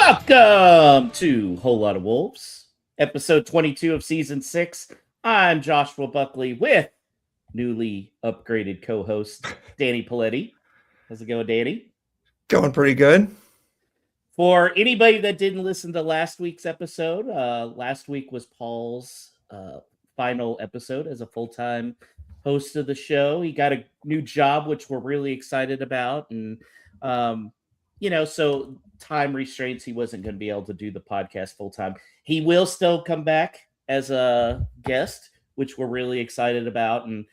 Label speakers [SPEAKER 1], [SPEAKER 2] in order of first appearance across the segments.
[SPEAKER 1] Welcome to Whole Lot of Wolves, episode 22 of season 6. I'm Joshua Buckley with newly upgraded co-host Danny Paletti. How's it going, Danny?
[SPEAKER 2] Going pretty good.
[SPEAKER 1] For anybody that didn't listen to last week's episode, last week was Paul's final episode as a full-time host of the show. He got a new job, which we're really excited about, and so time restraints, he wasn't going to be able to do the podcast full time. He will still come back as a guest, which we're really excited about. And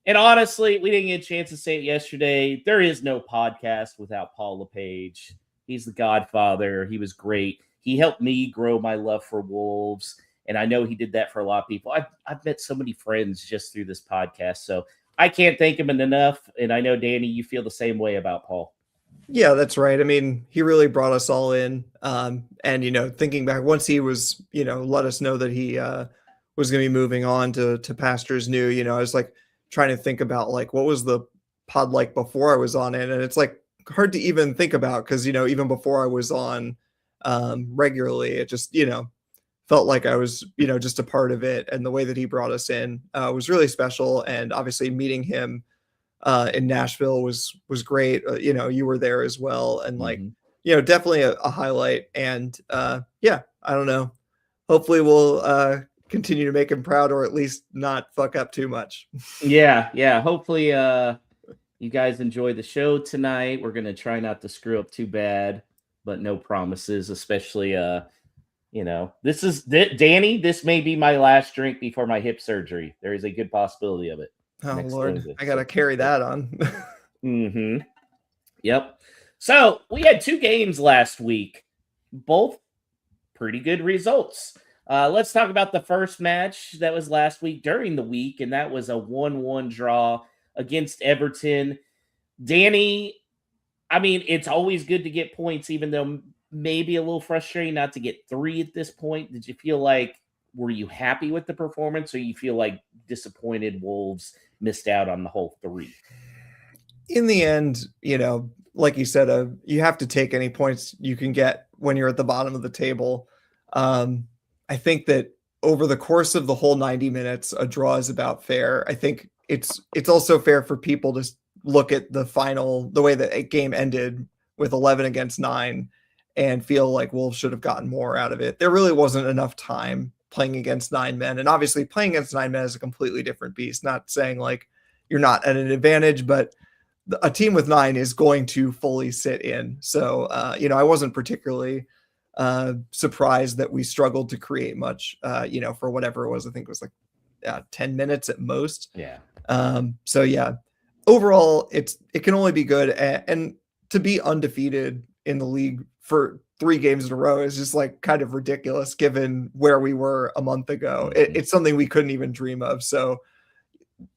[SPEAKER 1] honestly, we didn't get a chance to say it yesterday. There is no podcast without Paul LePage. He's the godfather. He was great. He helped me grow my love for Wolves. And I know he did that for a lot of people. I've met so many friends just through this podcast. So I can't thank him enough. And I know, Danny, you feel the same way about Paul.
[SPEAKER 2] Yeah, that's right. I mean, he really brought us all in. And, thinking back, once he was, let us know that he was going to be moving on to pastures new, I was like trying to think about like, what was the pod like before I was on it? And it's like hard to even think about because, even before I was on regularly, it just, felt like I was, just a part of it. And the way that he brought us in was really special. And obviously meeting him in Nashville was great. You were there as well. And definitely a highlight. And I don't know. Hopefully we'll continue to make him proud or at least not fuck up too much.
[SPEAKER 1] Yeah. Hopefully you guys enjoy the show tonight. We're going to try not to screw up too bad, but no promises, especially, this is Danny. This may be my last drink before my hip surgery. There is a good possibility of it.
[SPEAKER 2] Oh, Lord, Thursday. I got to carry that on.
[SPEAKER 1] Yep. So we had 2 games last week, both pretty good results. Let's talk about the first match that was last week during the week, and that was a 1-1 draw against Everton. Danny, I mean, it's always good to get points, even though maybe a little frustrating not to get 3 at this point. Did you feel like, were you happy with the performance, or you feel like disappointed Wolves missed out on the whole 3?
[SPEAKER 2] In the end, like you said, you have to take any points you can get when you're at the bottom of the table. I think that over the course of the whole 90 minutes, a draw is about fair. I think it's also fair for people to look at the way that a game ended with 11 against 9 and feel like Wolves should have gotten more out of it. There really wasn't enough time playing against 9 men, and obviously playing against 9 men is a completely different beast. Not saying like you're not at an advantage, but a team with 9 is going to fully sit in. So, I wasn't particularly surprised that we struggled to create much, for whatever it was. I think it was like 10 minutes at most.
[SPEAKER 1] Yeah.
[SPEAKER 2] Overall, it can only be good, and to be undefeated in the league for 3 games in a row is just like kind of ridiculous given where we were a month ago. It's something we couldn't even dream of. So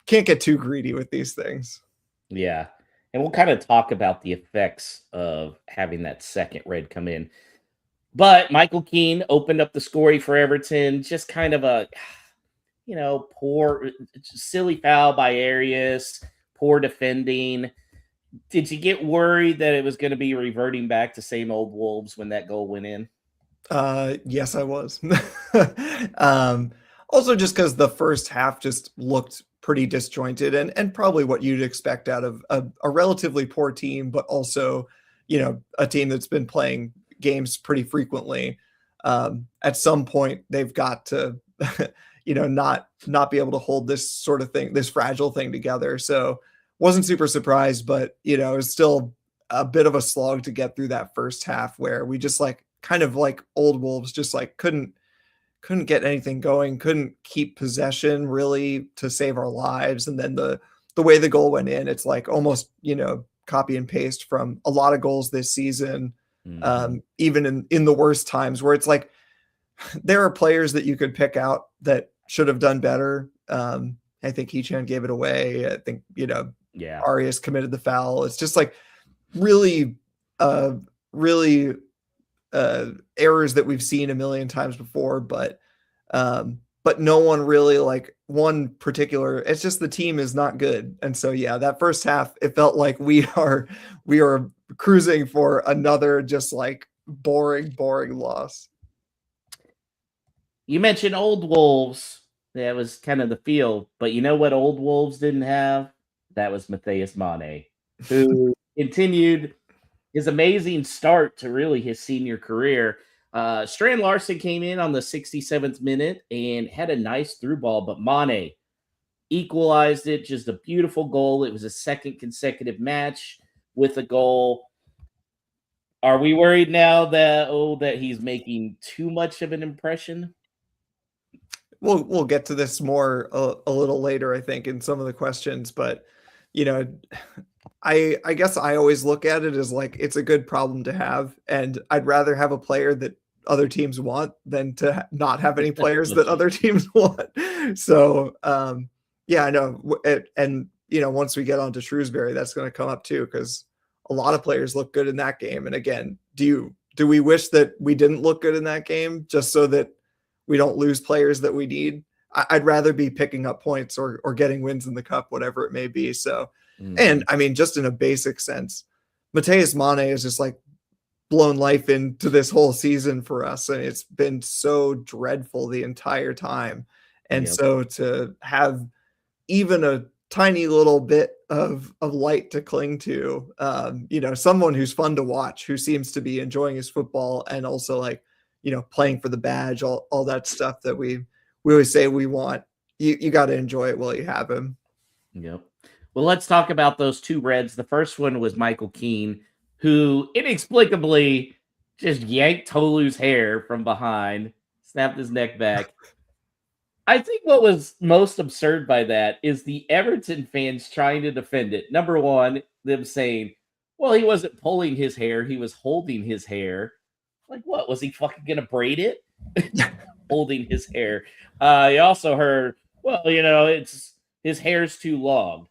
[SPEAKER 2] can't get too greedy with these things.
[SPEAKER 1] Yeah. And we'll kind of talk about the effects of having that second red come in. But Michael Keane opened up the scoring for Everton. Just kind of a, poor, silly foul by Arias, poor defending. Did you get worried that it was going to be reverting back to same old Wolves when that goal went in?
[SPEAKER 2] Yes, I was. Also just because the first half just looked pretty disjointed and probably what you'd expect out of a relatively poor team, but also, a team that's been playing games pretty frequently. At some point they've got to, not be able to hold this sort of thing, this fragile thing together. So wasn't super surprised, but it was still a bit of a slog to get through that first half where we just kind of like old Wolves, just like couldn't get anything going, couldn't keep possession really to save our lives. And then the way the goal went in, it's like almost, copy and paste from a lot of goals this season. Even in the worst times where it's like, there are players that you could pick out that should have done better. I think Hechan gave it away. I think, Arias committed the foul. It's just like really errors that we've seen a million times before, but no one really like one particular, it's just the team is not good. And so, that first half, it felt like we are cruising for another just like boring loss.
[SPEAKER 1] You mentioned old Wolves. That was kind of the feel. But you know what old Wolves didn't have? That was Matthias Mane, who continued his amazing start to really his senior career. Strand Larson came in on the 67th minute and had a nice through ball, but Mane equalized it. Just a beautiful goal. It was a second consecutive match with a goal. Are we worried now that he's making too much of an impression?
[SPEAKER 2] We'll get to this more a little later, I think, in some of the questions, but you know, I guess I always look at it as like it's a good problem to have, and I'd rather have a player that other teams want than to not have any players that other teams want. So yeah, I know, and once we get on to Shrewsbury, that's going to come up too, because a lot of players look good in that game. And again, do we wish that we didn't look good in that game just so that we don't lose players that we need? I'd rather be picking up points or getting wins in the cup, whatever it may be. So, and I mean, just in a basic sense, Matthias Mane is just like blown life into this whole season for us. And it's been so dreadful the entire time. And so to have even a tiny little bit of light to cling to, someone who's fun to watch, who seems to be enjoying his football and also like, playing for the badge, all that stuff that we always say we want. You got to enjoy it while you have him.
[SPEAKER 1] Yep. Well, let's talk about those two Reds. The first one was Michael Keane, who inexplicably just yanked Tolu's hair from behind, snapped his neck back. I think what was most absurd by that is the Everton fans trying to defend it. Number one, them saying, well, he wasn't pulling his hair, he was holding his hair. Like, what? Was he fucking going to braid it? Holding his hair. You also heard, well, it's his hair's too long.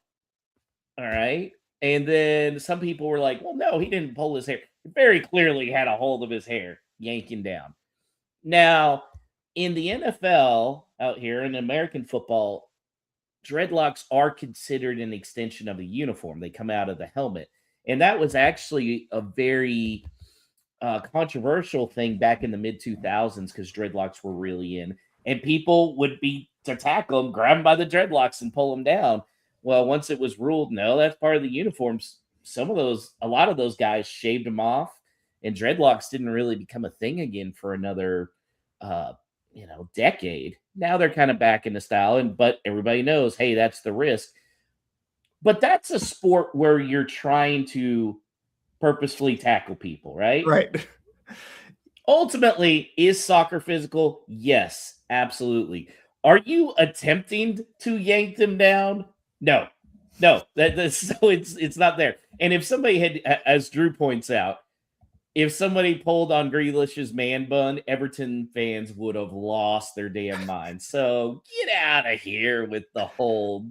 [SPEAKER 1] All right. And then some people were like, well, no, he didn't pull his hair. He very clearly had a hold of his hair, yanking down. Now, in the NFL out here in American football, dreadlocks are considered an extension of the uniform. They come out of the helmet. And that was actually a very controversial thing back in the mid 2000s because dreadlocks were really in. And people would be to tackle them, grab them by the dreadlocks and pull them down. Well, once it was ruled, no, that's part of the uniforms. A lot of those guys shaved them off, and dreadlocks didn't really become a thing again for another, decade. Now they're kind of back into style, but everybody knows, hey, that's the risk. But that's a sport where you're trying to purposefully tackle people, right?
[SPEAKER 2] Right.
[SPEAKER 1] Ultimately, is soccer physical? Yes, absolutely. Are you attempting to yank them down? No. So it's not there. And if somebody had, as Drew points out, if somebody pulled on Grealish's man bun, Everton fans would have lost their damn mind. So get out of here with the whole,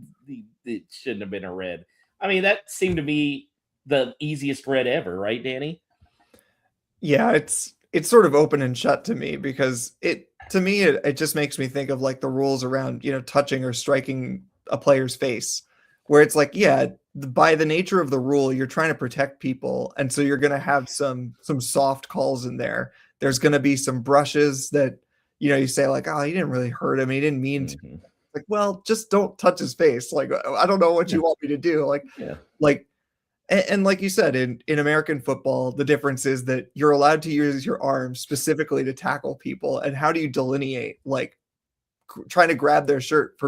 [SPEAKER 1] it shouldn't have been a red. I mean, that seemed to be the easiest red ever, right, Danny?
[SPEAKER 2] Yeah, it's sort of open and shut to me because it just makes me think of like the rules around, touching or striking a player's face, where it's like, yeah, by the nature of the rule, you're trying to protect people. And so you're going to have some soft calls in there. There's going to be some brushes that, you say like, oh, he didn't really hurt him. He didn't mean to. Like, well, just don't touch his face. Like, I don't know what you want me to do. Like, and like you said, in American football, the difference is that you're allowed to use your arms specifically to tackle people. And how do you delineate, like, trying to grab their shirt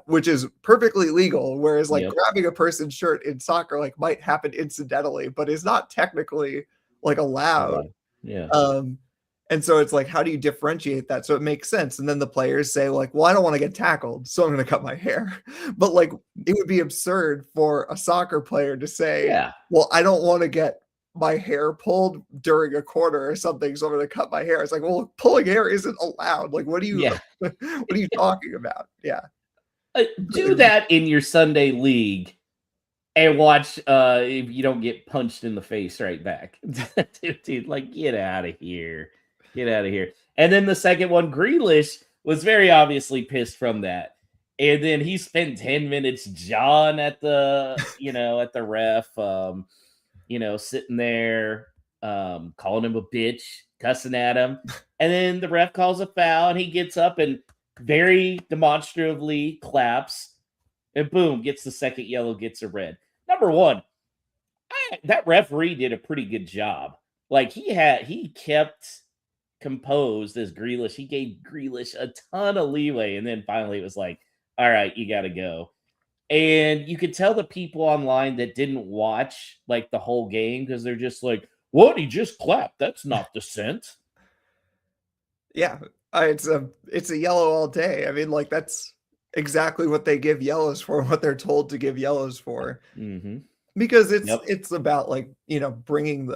[SPEAKER 2] which is perfectly legal, whereas like grabbing a person's shirt in soccer like might happen incidentally, but is not technically like allowed. And so it's like, how do you differentiate that? So it makes sense. And then the players say like, well, I don't want to get tackled, so I'm going to cut my hair. But like, it would be absurd for a soccer player to say, well, I don't want to get my hair pulled during a quarter or something, so I'm going to cut my hair. It's like, well, pulling hair isn't allowed. Like, what are you talking about? Yeah.
[SPEAKER 1] Do that in your Sunday league and watch if you don't get punched in the face right back. Dude, like, get out of here. Get out of here. And then the second one, Grealish was very obviously pissed from that. And then he spent 10 minutes jawing at the, at the ref, sitting there. calling him a bitch, cussing at him. And then the ref calls a foul and he gets up and very demonstratively claps and boom, gets the second yellow, gets a red. Number one, that referee did a pretty good job. Like he kept composed as Grealish. He gave Grealish a ton of leeway. And then finally it was like, all right, you got to go. And you could tell the people online that didn't watch like the whole game because they're just like, what? He just clapped. That's not dissent.
[SPEAKER 2] Yeah, it's a yellow all day. I mean, like that's exactly what they give yellows for, what they're told to give yellows for.
[SPEAKER 1] Mm-hmm.
[SPEAKER 2] Because it's about like, bringing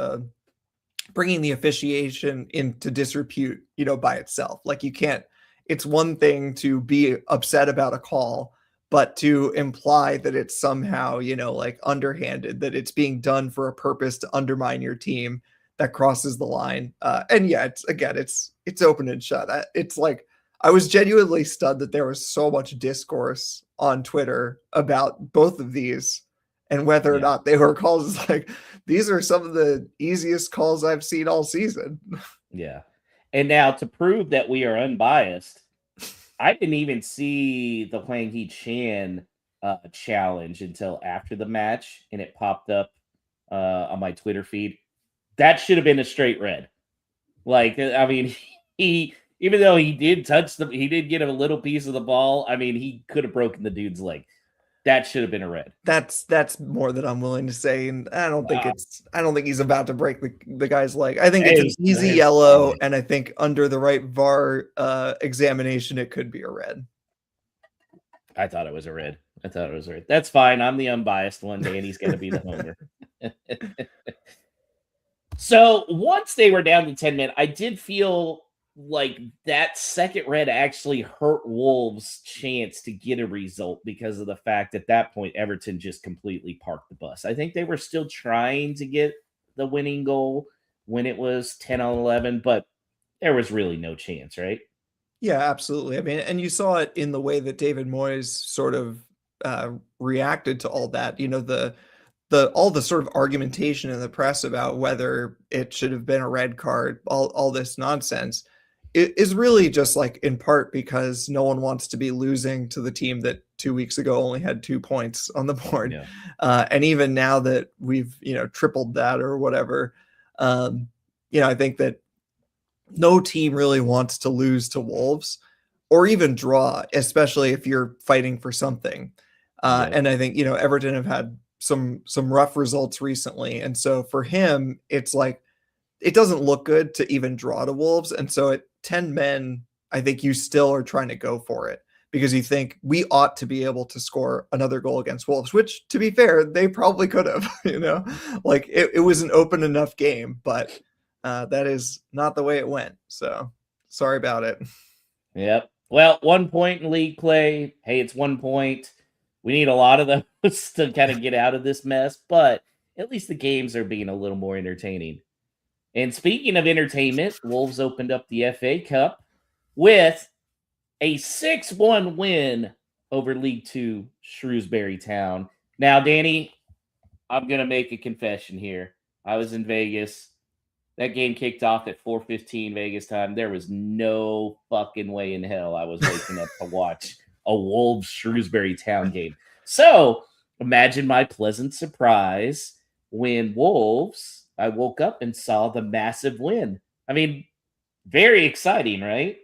[SPEAKER 2] the officiation into disrepute, by itself. Like you can't, it's one thing to be upset about a call, but to imply that it's somehow, like underhanded, that it's being done for a purpose to undermine your team, that crosses the line. And yeah, it's open and shut. It's like, I was genuinely stunned that there was so much discourse on Twitter about both of these and whether or not they were calls. Like, these are some of the easiest calls I've seen all season.
[SPEAKER 1] Yeah. And now to prove that we are unbiased, I didn't even see the Hwang Hee-chan challenge until after the match, and it popped up on my Twitter feed. That should have been a straight red. Like, I mean, he even though he did he did get a little piece of the ball. I mean, he could have broken the dude's leg. That should have been a red.
[SPEAKER 2] That's more than I'm willing to say, and I don't think he's about to break the guy's leg. I think it's an easy yellow, and I think under the right VAR examination, it could be a red.
[SPEAKER 1] I thought it was a red. That's fine. I'm the unbiased one. Danny's going to be the homer. So once they were down to 10 men, I did feel like that second red actually hurt Wolves' chance to get a result because of the fact at that point Everton just completely parked the bus. I think they were still trying to get the winning goal when it was 10-11, but there was really no chance, right?
[SPEAKER 2] Yeah, absolutely. I mean, and you saw it in the way that David Moyes sort of reacted to all that. All the sort of argumentation in the press about whether it should have been a red card, all this nonsense, it is really just like in part because no one wants to be losing to the team that 2 weeks ago only had 2 points on the board. Yeah. And even now that we've, tripled that or whatever, I think that no team really wants to lose to Wolves or even draw, especially if you're fighting for something. And I think, Everton have had some rough results recently. And so for him, it's like, it doesn't look good to even draw to Wolves. And so at 10 men, I think you still are trying to go for it because you think we ought to be able to score another goal against Wolves, which to be fair, they probably could have, like it was an open enough game, but that is not the way it went. So sorry about it.
[SPEAKER 1] Yep. Well, 1 point in league play. Hey, it's 1 point. We need a lot of those to kind of get out of this mess, but at least the games are being a little more entertaining. And speaking of entertainment, Wolves opened up the FA Cup with a 6-1 win over League Two Shrewsbury Town. Now, Danny, I'm going to make a confession here. I was in Vegas. That game kicked off at 4:15 Vegas time. There was no fucking way in hell I was waking up to watch a Wolves Shrewsbury Town game. So imagine my pleasant surprise when I woke up and saw the massive win. I mean, very exciting, right?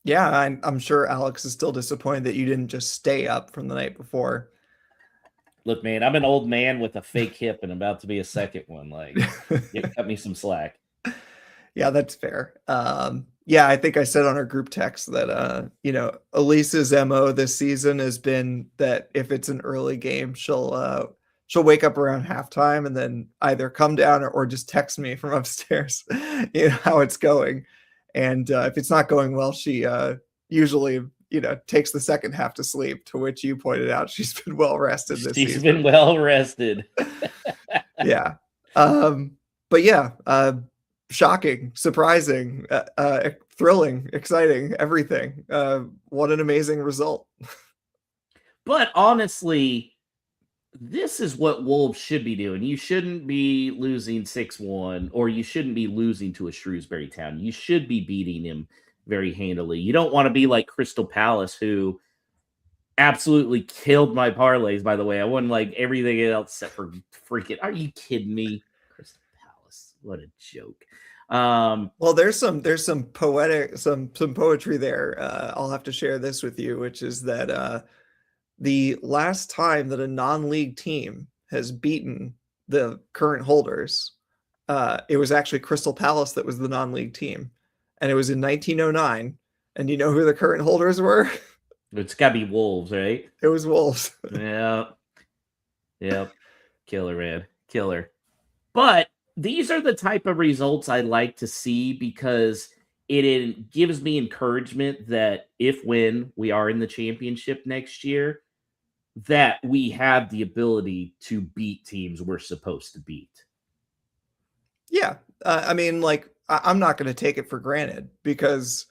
[SPEAKER 2] Yeah, I'm sure Alex is still disappointed that you didn't just stay up from the night before.
[SPEAKER 1] Look, man, I'm an old man with a fake hip and about to be a second one. Like, cut me some slack.
[SPEAKER 2] Yeah, that's fair. Yeah, I think I said on our group text that, Elise's MO this season has been that if it's an early game, she'll wake up around halftime and then either come down or just text me from upstairs, how it's going. And if it's not going well, she usually, takes the second half to sleep, to which you pointed out she's been well rested this season.
[SPEAKER 1] She's been well rested.
[SPEAKER 2] Yeah. But yeah, shocking, surprising, thrilling, exciting, everything. What an amazing result.
[SPEAKER 1] But honestly, this is what Wolves should be doing. You shouldn't be losing 6-1, or you shouldn't be losing to a Shrewsbury Town. You should be beating him very handily. You don't want to be like Crystal Palace, who absolutely killed my parlays, by the way. I won like everything else except for freaking. Are you kidding me? Crystal Palace. What a joke.
[SPEAKER 2] Well, there's some poetic some poetry there. I'll have to share this with you, which is that the last time that a non-league team has beaten the current holders, it was actually Crystal Palace that was the non-league team, and it was in 1909. And you know who the current holders were?
[SPEAKER 1] It's got to be Wolves, right?
[SPEAKER 2] It was Wolves.
[SPEAKER 1] Yeah. Yep. Killer, man. Killer. But these are the type of results I like to see, because it gives me encouragement that when we are in the championship next year, that we have the ability to beat teams we're supposed to beat.
[SPEAKER 2] Yeah. I mean, like, I'm not going to take it for granted, because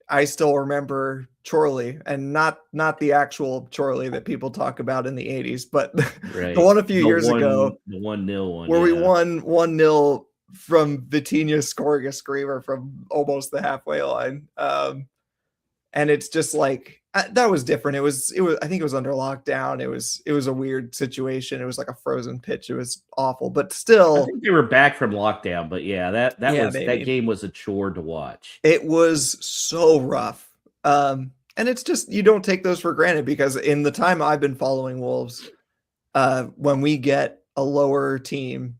[SPEAKER 2] I still remember Chorley, and not the actual Chorley that people talk about in the 80s, but
[SPEAKER 1] Right.
[SPEAKER 2] the one a few years ago,
[SPEAKER 1] the 1-0 one,
[SPEAKER 2] where we won 1-0 from Vitinha scoring a screamer from almost the halfway line. And it's just like, that was different. It was, I think it was under lockdown. It was a weird situation. It was like a frozen pitch. It was awful, but still.
[SPEAKER 1] I think they were back from lockdown, but yeah, that game was a chore to watch.
[SPEAKER 2] It was so rough. And it's just, you don't take those for granted, because in the time I've been following Wolves, when we get a lower team,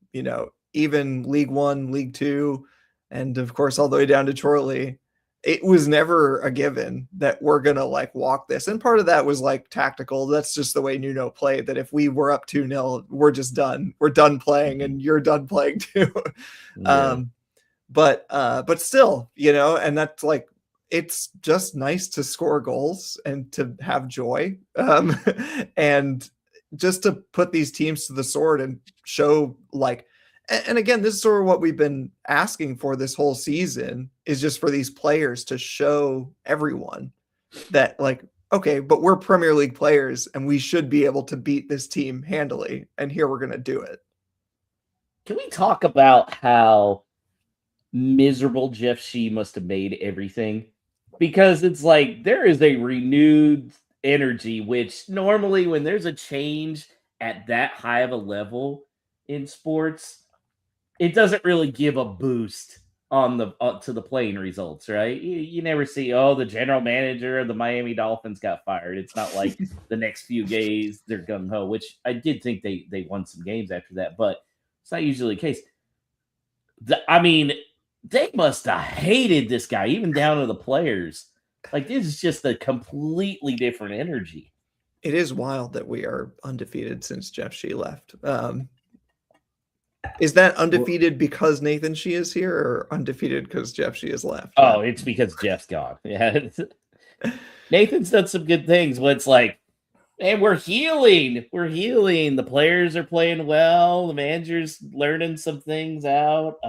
[SPEAKER 2] even League One, League Two, and of course all the way down to Chorley, it was never a given that we're gonna like walk this. And part of that was like tactical. That's just the way Nuno played, that if we were up 2-0, we're just done. We're done playing, and you're done playing too.
[SPEAKER 1] Yeah.
[SPEAKER 2] But still, and that's like, it's just nice to score goals and to have joy. And just to put these teams to the sword and show, like, and again, this is sort of what we've been asking for this whole season, is just for these players to show everyone that, like, okay, but we're Premier League players and we should be able to beat this team handily. And here we're going to do it.
[SPEAKER 1] Can we talk about how miserable Jeff Shee must have made everything? Because it's like, there is a renewed energy, which normally when there's a change at that high of a level in sports, it doesn't really give a boost on the to the playing results, right? You never see, the general manager of the Miami Dolphins got fired. It's not like the next few days they're gung ho, which I did think they won some games after that, but it's not usually the case. I mean, they must have hated this guy, even down to the players. Like, this is just a completely different energy.
[SPEAKER 2] It is wild that we are undefeated since Jeff Shee left. Is that undefeated because Nathan Shee is here, or undefeated because Jeff Shee has left?
[SPEAKER 1] Oh, it's because Jeff's gone. Yeah. Nathan's done some good things, but it's like, man, we're healing. We're healing. The players are playing well. The manager's learning some things out.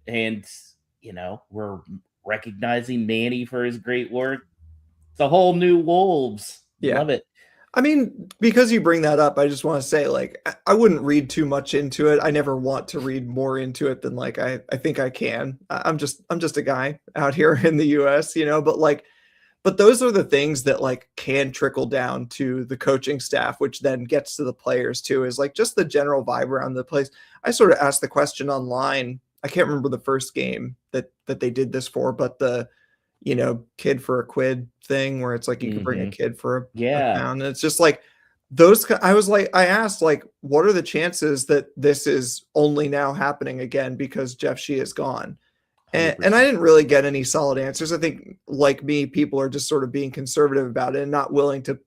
[SPEAKER 1] And, we're recognizing Manny for his great work. It's a whole new Wolves.
[SPEAKER 2] Yeah.
[SPEAKER 1] Love it.
[SPEAKER 2] I mean, because you bring that up, I just want to say, like, I wouldn't read too much into it. I never want to read more into it than, like, I think I can. I'm just a guy out here in the US, but those are the things that, like, can trickle down to the coaching staff, which then gets to the players too, is like just the general vibe around the place. I sort of asked the question online. I can't remember the first game that they did this for, but the, kid for a quid thing, where it's like you can bring a kid for a pound. And it's just like those. I asked, like, what are the chances that this is only now happening again because Jeff Shee is gone? And I didn't really get any solid answers. I think, like me, people are just sort of being conservative about it and not willing to,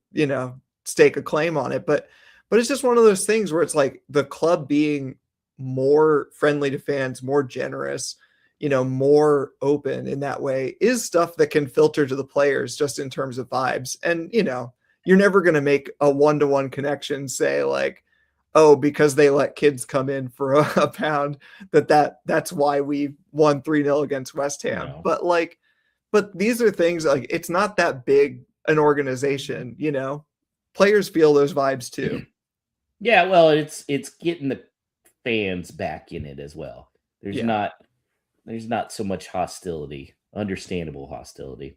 [SPEAKER 2] stake a claim on it. But it's just one of those things where it's like the club being more friendly to fans, more generous, more open in that way, is stuff that can filter to the players just in terms of vibes. And, you're never going to make a one-to-one connection, say, like, oh, because they let kids come in for a pound, that's why we won 3-0 against West Ham. No. But these are things, like, it's not that big an organization, players feel those vibes too.
[SPEAKER 1] Yeah, well, it's getting the fans back in it as well. There's
[SPEAKER 2] Yeah.
[SPEAKER 1] not there's not so much hostility, understandable hostility.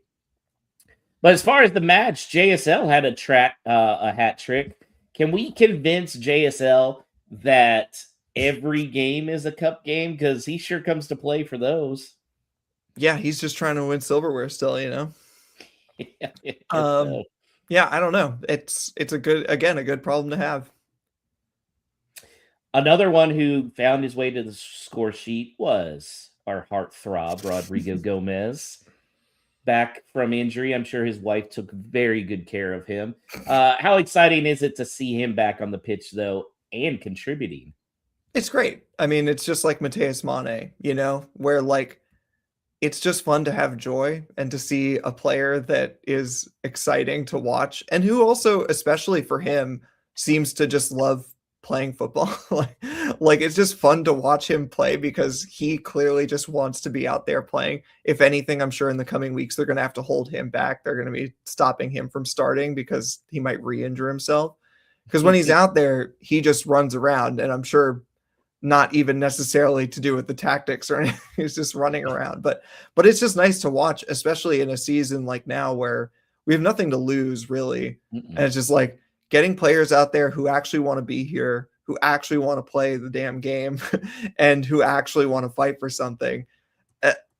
[SPEAKER 1] But as far as the match, JSL had a hat trick. Can we convince JSL that every game is a cup game? Because he sure comes to play for those.
[SPEAKER 2] Yeah, he's just trying to win silverware still, you know.
[SPEAKER 1] Yeah, I guess so.
[SPEAKER 2] Yeah, I don't know. It's a good problem to have.
[SPEAKER 1] Another one who found his way to the score sheet was our heartthrob, Rodrigo Gomez. Back from injury. I'm sure his wife took very good care of him. How exciting is it to see him back on the pitch, though, and contributing?
[SPEAKER 2] It's great. I mean, it's just like Mateus Mane, you know, where like it's just fun to have joy and to see a player that is exciting to watch and who also, especially for him, seems to just love playing football. like it's just fun to watch him play because he clearly just wants to be out there playing. If anything, I'm sure in the coming weeks they're going to have to hold him back. They're going to be stopping him from starting because he might re-injure himself. Because when he's out there, he just runs around, and I'm sure not even necessarily to do with the tactics or anything. He's just running around. But it's just nice to watch, especially in a season like now where we have nothing to lose really. And it's just like getting players out there who actually want to be here, who actually want to play the damn game, and who actually want to fight for something.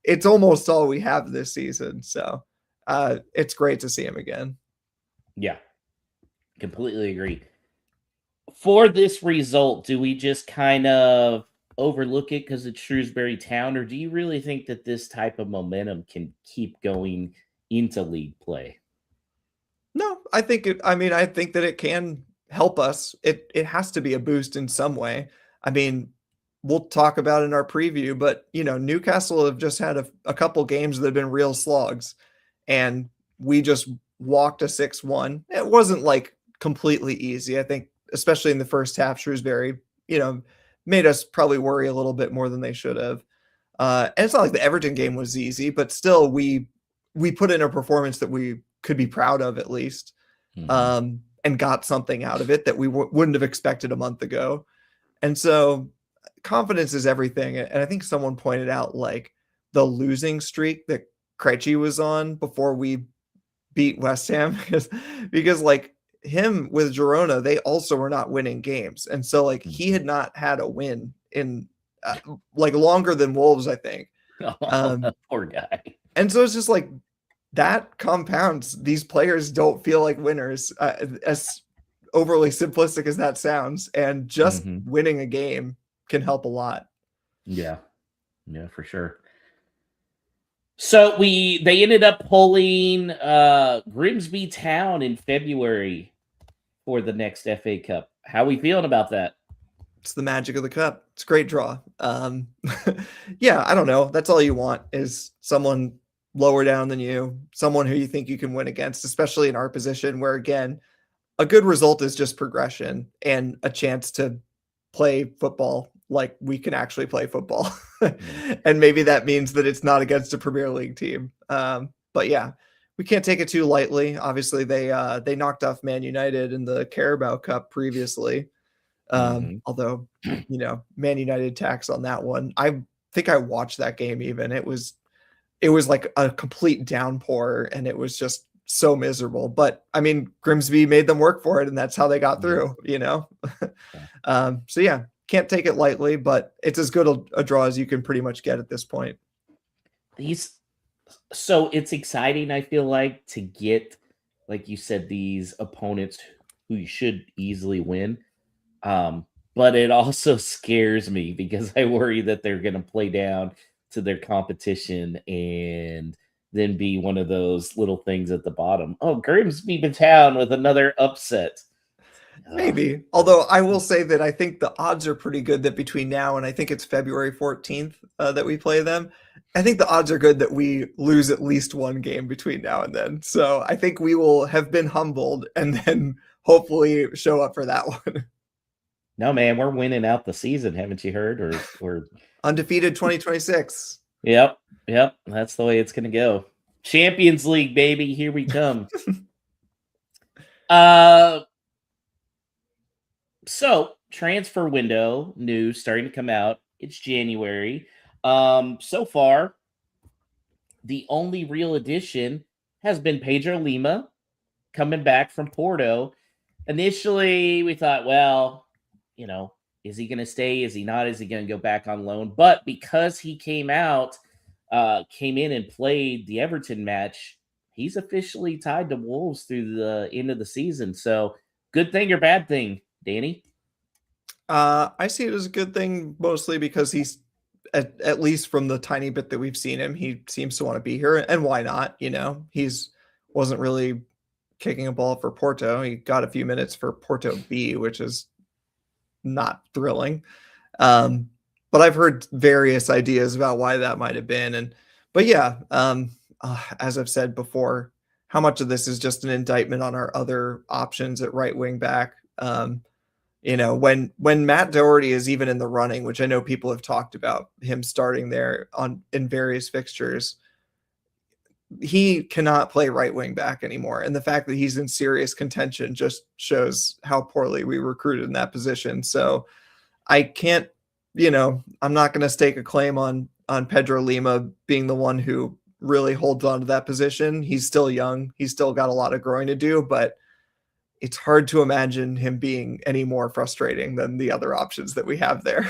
[SPEAKER 2] It's almost all we have this season. So it's great to see him again.
[SPEAKER 1] Yeah, completely agree. For this result, do we just kind of overlook it because it's Shrewsbury Town, or do you really think that this type of momentum can keep going into league play?
[SPEAKER 2] No, I think it. I mean, I think that it can help us. It has to be a boost in some way. I mean, we'll talk about in our preview, but you know, Newcastle have just had a couple games that have been real slogs, and we just walked a 6-1. It wasn't like completely easy. I think, especially in the first half, Shrewsbury, you know, made us probably worry a little bit more than they should have. And it's not like the Everton game was easy, but still, we put in a performance that we could be proud of at least, and got something out of it that we wouldn't have expected a month ago. And so confidence is everything. And I think someone pointed out like the losing streak that Krejci was on before we beat West Ham because like him with Girona, they also were not winning games. And so like he had not had a win in like longer than Wolves, I think.
[SPEAKER 1] Poor guy.
[SPEAKER 2] And so it's just like that compounds. These players don't feel like winners, as overly simplistic as that sounds. And just winning a game can help a lot.
[SPEAKER 1] Yeah, for sure. So they ended up pulling Grimsby Town in February for the next FA Cup. How are we feeling about that?
[SPEAKER 2] It's the magic of the cup. It's a great draw. Yeah, I don't know. That's all you want is someone lower down than you, someone who you think you can win against, especially in our position where, again, a good result is just progression and a chance to play football like we can actually play football. And maybe that means that it's not against a Premier League team. But yeah, we can't take it too lightly. Obviously, they knocked off Man United in the Carabao Cup previously. Although, you know, Man United tax on that one. I think I watched that game even. It was like a complete downpour and it was just so miserable. But I mean, Grimsby made them work for it and that's how they got through, you know? So yeah, can't take it lightly, but it's as good a draw as you can pretty much get at this point.
[SPEAKER 1] So it's exciting, I feel like, to get, like you said, these opponents who you should easily win. But it also scares me because I worry that they're going to play down to their competition and then be one of those little things at the bottom. Oh, Grimsby Town with another upset.
[SPEAKER 2] Maybe. Although I will say that I think the odds are pretty good that between now and I think it's February 14th that we play them. I think the odds are good that we lose at least one game between now and then. So I think we will have been humbled and then hopefully show up for that one.
[SPEAKER 1] No, man, we're winning out the season. Haven't you heard? Or
[SPEAKER 2] undefeated 2026.
[SPEAKER 1] Yep. That's the way it's going to go. Champions League, baby. Here we come. So transfer window news starting to come out. It's January. So far, the only real addition has been Pedro Lima coming back from Porto. Initially, we thought, well, you know, is he going to stay? Is he not? Is he going to go back on loan? But because he came in and played the Everton match, he's officially tied to Wolves through the end of the season. So, good thing or bad thing, Danny?
[SPEAKER 2] I see it as a good thing, mostly because he's at least from the tiny bit that we've seen him, he seems to want to be here, and why not? He's wasn't really kicking a ball for Porto. He got a few minutes for Porto B, which is not thrilling. But I've heard various ideas about why that might have been, but yeah, as I've said before, how much of this is just an indictment on our other options at right wing back? When Matt Doherty is even in the running, which I know people have talked about him starting there in various fixtures, he cannot play right wing back anymore. And the fact that he's in serious contention just shows how poorly we recruited in that position. So I can't, I'm not going to stake a claim on Pedro Lima being the one who really holds on to that position. He's still young. He's still got a lot of growing to do, but it's hard to imagine him being any more frustrating than the other options that we have there.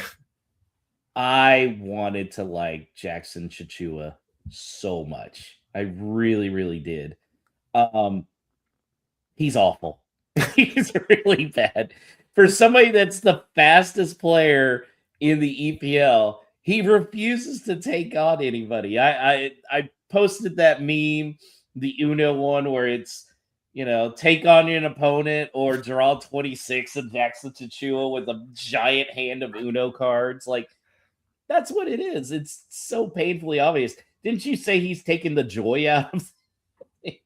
[SPEAKER 1] I wanted to like Jackson Chichua so much. I really, really did. He's awful. He's really bad. For somebody that's the fastest player in the EPL, he refuses to take on anybody. I posted that meme, the Uno one, where it's, take on an opponent or draw 26 and Jackson Chichua with a giant hand of Uno cards. Like, that's what it is. It's so painfully obvious. Didn't you say he's taking the joy out of it?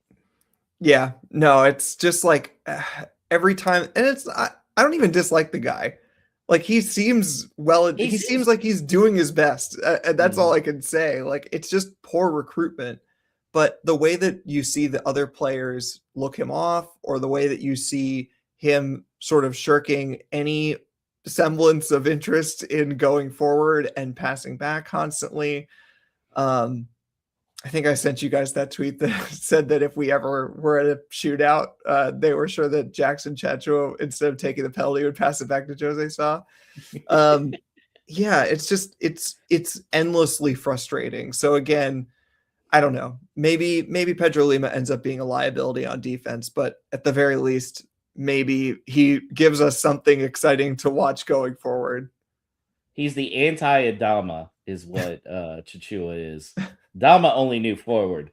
[SPEAKER 2] Yeah, no, it's just like every time, and I don't even dislike the guy. Like he seems he seems like he's doing his best, and that's all I can say. Like it's just poor recruitment. But the way that you see the other players look him off, or the way that you see him sort of shirking any semblance of interest in going forward and passing back constantly. I think I sent you guys that tweet that said that if we ever were at a shootout, they were sure that Jackson Chacho, instead of taking the penalty, would pass it back to Jose Sa. Yeah, it's just it's endlessly frustrating. So again, I don't know. Maybe Pedro Lima ends up being a liability on defense, but at the very least, maybe he gives us something exciting to watch going forward.
[SPEAKER 1] He's the anti-Adama, is what Chichua is. Dama only knew forward.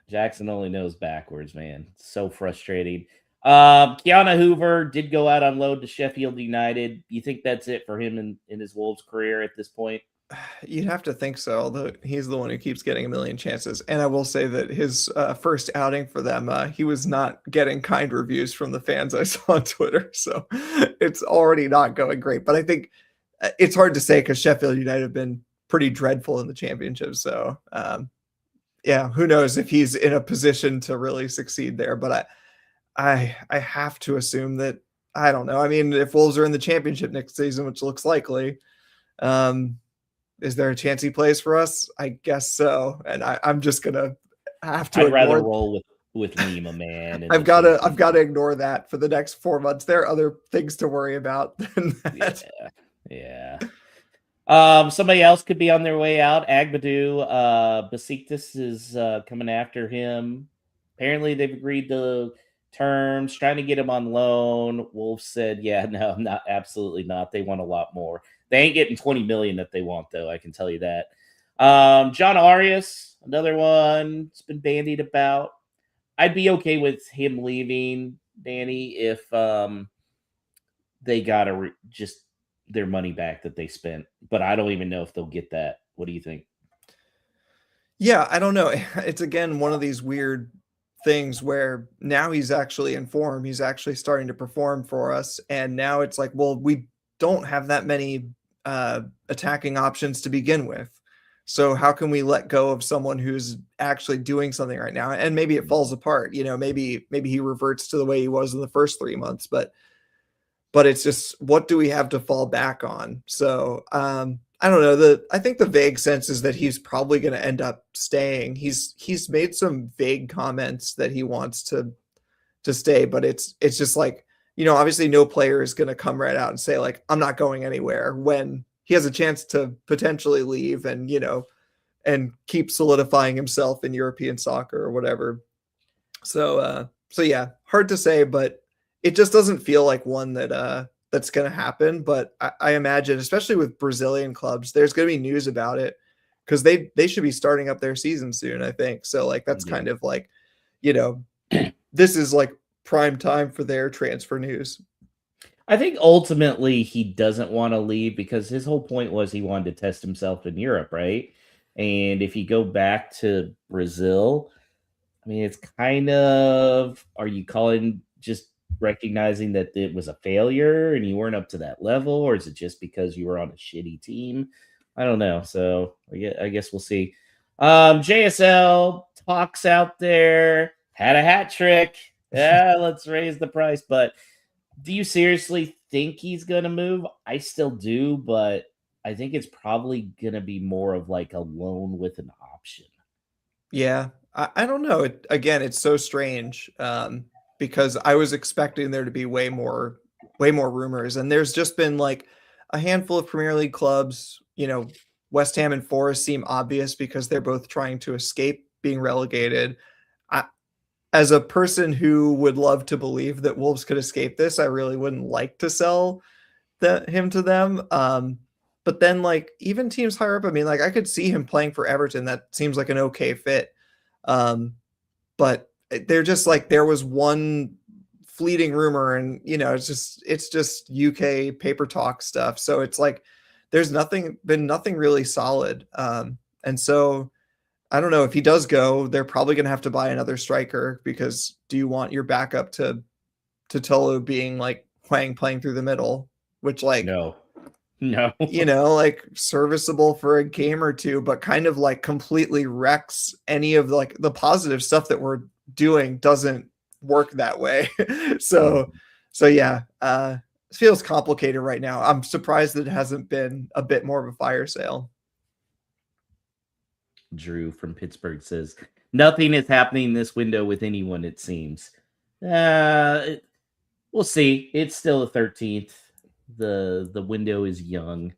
[SPEAKER 1] Jackson only knows backwards, man. So frustrating. Kiana Hoover did go out on loan to Sheffield United. You think that's it for him in his Wolves career at this point?
[SPEAKER 2] You'd have to think so, although he's the one who keeps getting a million chances. And I will say that his first outing for them, he was not getting kind reviews from the fans I saw on Twitter. So it's already not going great. But I think it's hard to say because Sheffield United have been pretty dreadful in the championship. So yeah, who knows if he's in a position to really succeed there. But I have to assume that, I don't know. I mean, if Wolves are in the championship next season, which looks likely, is there a chance he plays for us? I guess so. And I'm just gonna have to.
[SPEAKER 1] I'd rather roll with Lima, man.
[SPEAKER 2] I've got to ignore that for the next 4 months. There are other things to worry about than that.
[SPEAKER 1] Yeah. Somebody else could be on their way out. Agbadu Besiktas is coming after him. Apparently, they've agreed to terms, trying to get him on loan. Wolves said, "Yeah, no, not absolutely not. They want a lot more. They ain't getting 20 million that they want, though. I can tell you that." John Arias, another one, it's been bandied about. I'd be okay with him leaving, Danny, if they got just their money back that they spent, but I don't even know if they'll get that. What do you think?
[SPEAKER 2] Yeah, I don't know. It's again one of these weird things where now he's actually in form. He's actually starting to perform for us, and now it's like, well, we don't have that many attacking options to begin with. So how can we let go of someone who's actually doing something right now? And maybe it falls apart. Maybe he reverts to the way he was in the first 3 months, but but it's just, what do we have to fall back on? So I don't know. I think the vague sense is that he's probably going to end up staying. He's made some vague comments that he wants to stay, but it's just like, obviously no player is going to come right out and say like, I'm not going anywhere, when he has a chance to potentially leave and, and keep solidifying himself in European soccer or whatever. So yeah, hard to say, but it just doesn't feel like one that that's going to happen. But I imagine, especially with Brazilian clubs, there's going to be news about it, because they should be starting up their season soon, I think. So like, that's kind of like, this is like prime time for their transfer news.
[SPEAKER 1] I think ultimately he doesn't want to leave, because his whole point was he wanted to test himself in Europe, right? And if you go back to Brazil, I mean, it's kind of, are you calling just recognizing that it was a failure and you weren't up to that level, or is it just because you were on a shitty team? I don't know. So I guess we'll see. JSL talks out there, had a hat trick. Yeah, let's raise the price. But do you seriously think he's going to move? I still do, but I think it's probably going to be more of like a loan with an option.
[SPEAKER 2] Yeah, I don't know. Again, it's so strange, because I was expecting there to be way more rumors, and there's just been like a handful of Premier League clubs. West Ham and Forest seem obvious because they're both trying to escape being relegated. As a person who would love to believe that Wolves could escape this, I really wouldn't like to sell him to them. But then, like, even teams higher up, I mean, like, I could see him playing for Everton. That seems like an okay fit. But they're just like, there was one fleeting rumor, and it's just UK paper talk stuff. So it's like, there's been nothing really solid. And so I don't know, if he does go, they're probably going to have to buy another striker, because do you want your backup to Tolo being like playing through the middle, which like,
[SPEAKER 1] No,
[SPEAKER 2] like serviceable for a game or two, but kind of like completely wrecks any of like the positive stuff that we're doing. Doesn't work that way. so yeah, it feels complicated right now. I'm surprised that it hasn't been a bit more of a fire sale.
[SPEAKER 1] Drew from Pittsburgh says, nothing is happening this window with anyone, it seems. We'll see. It's still the 13th. The window is young.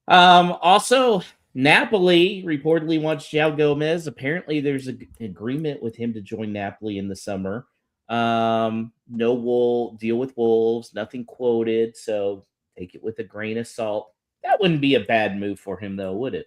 [SPEAKER 1] Also, Napoli reportedly wants João Gomez. Apparently, there's an agreement with him to join Napoli in the summer. No deal with Wolves, nothing quoted, so take it with a grain of salt. That wouldn't be a bad move for him, though, would it?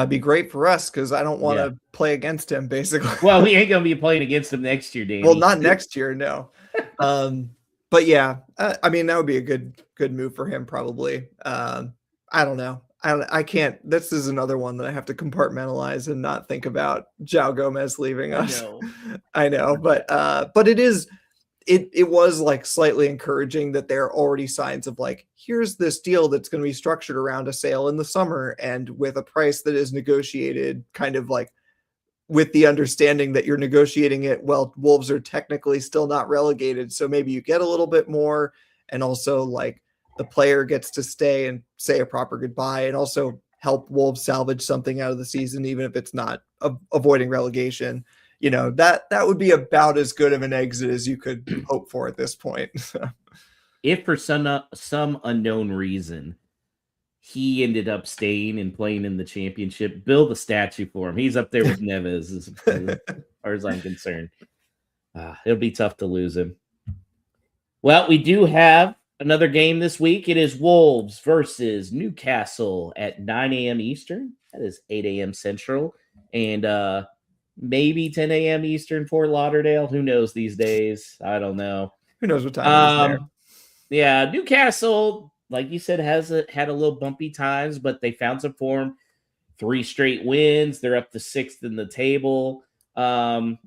[SPEAKER 2] Be great for us, because I don't want to play against him, basically.
[SPEAKER 1] Well, we ain't gonna be playing against him next year, Danny.
[SPEAKER 2] Well, not next year, no. But yeah, I mean, that would be a good move for him, probably. I don't know. I can't. This is another one that I have to compartmentalize and not think about João Gomez leaving us. I know, but it was like slightly encouraging that there are already signs of like, here's this deal that's going to be structured around a sale in the summer, and with a price that is negotiated kind of like with the understanding that you're negotiating it while Wolves are technically still not relegated. So maybe you get a little bit more, and also like the player gets to stay and say a proper goodbye, and also help Wolves salvage something out of the season, even if it's not avoiding relegation. That would be about as good of an exit as you could hope for at this point.
[SPEAKER 1] If for some unknown reason he ended up staying and playing in the championship, build a statue for him. He's up there with Neves as far as I'm concerned. It'll be tough to lose him. Well, we do have another game this week. It is Wolves versus Newcastle at 9 a.m. Eastern. That is 8 a.m. Central. And maybe 10 a.m. Eastern, Fort Lauderdale. Who knows these days? I don't know.
[SPEAKER 2] Who knows what time it is there?
[SPEAKER 1] Yeah, Newcastle, like you said, had a little bumpy times, but they found some form. 3 straight wins. They're up to 6th in the table. I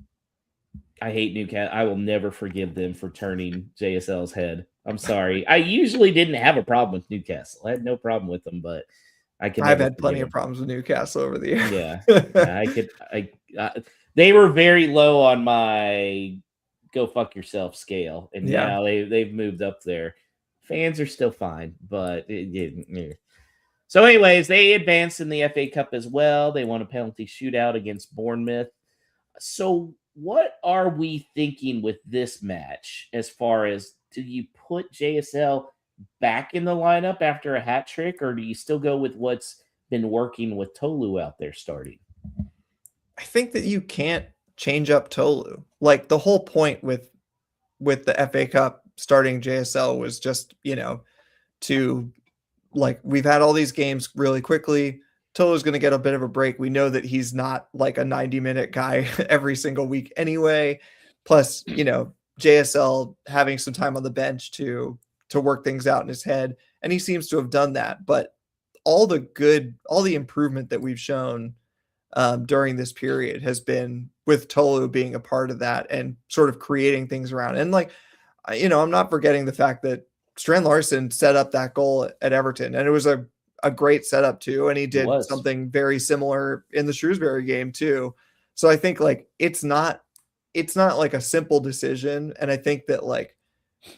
[SPEAKER 1] hate Newcastle. I will never forgive them for turning JSL's head. I'm sorry. I usually didn't have a problem with Newcastle. I had no problem with them, but I've
[SPEAKER 2] had plenty of problems with Newcastle over the years.
[SPEAKER 1] Yeah, they were very low on my go fuck yourself scale, and
[SPEAKER 2] Yeah.
[SPEAKER 1] now they've moved up there. Fans are still fine, but so anyways, they advanced in the FA Cup as well. They won a penalty shootout against Bournemouth. So what are we thinking with this match as far as, do you put JSL back in the lineup after a hat trick, or do you still go with what's been working with Tolu out there starting?
[SPEAKER 2] I think that you can't change up Tolu. Like, the whole point with the FA Cup starting JSL was just, to, like, we've had all these games really quickly. Tolu's going to get a bit of a break. We know that he's not like a 90-minute guy every single week anyway. Plus, JSL having some time on the bench to work things out in his head, and he seems to have done that. But all the improvement that we've shown during this period has been with Tolu being a part of that and sort of creating things around. And like, I'm not forgetting the fact that Strand Larson set up that goal at Everton, and it was a great setup too. And he did something very similar in the Shrewsbury game too. So I think like it's not like a simple decision. And I think that like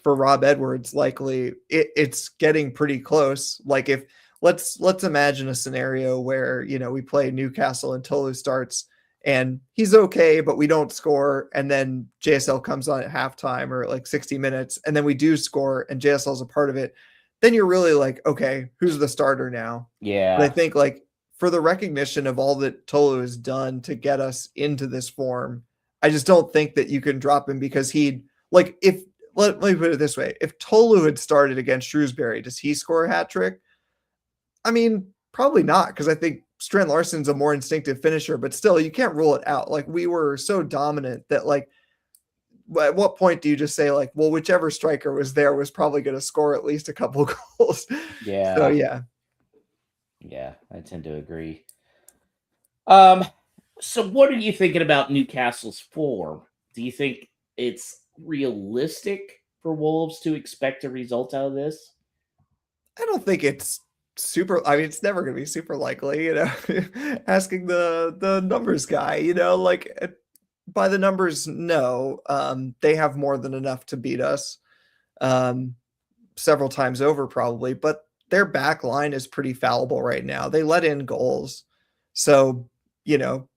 [SPEAKER 2] for Rob Edwards, likely it's getting pretty close. Like, if let's imagine a scenario where, we play Newcastle and Tolu starts and he's okay, but we don't score. And then JSL comes on at halftime or like 60 minutes, and then we do score and JSL is a part of it. Then you're really like, okay, who's the starter now?
[SPEAKER 1] Yeah.
[SPEAKER 2] But I think like for the recognition of all that Tolu has done to get us into this form, I just don't think that you can drop him, because he'd like, let me put it this way. If Tolu had started against Shrewsbury, does he score a hat trick? I mean, probably not, because I think Strand Larson's a more instinctive finisher, but still, you can't rule it out. Like, we were so dominant that, like, at what point do you just say, like, well, whichever striker was there was probably going to score at least a couple goals?
[SPEAKER 1] Yeah.
[SPEAKER 2] So, yeah.
[SPEAKER 1] Yeah, I tend to agree. So what are you thinking about Newcastle's form? Do you think it's realistic for Wolves to expect a result out of this?
[SPEAKER 2] I don't think it's super. I mean, it's never going to be super likely, asking the numbers guy, like, by the numbers, no. They have more than enough to beat us several times over, probably, but their back line is pretty fallible right now. They let in goals. So,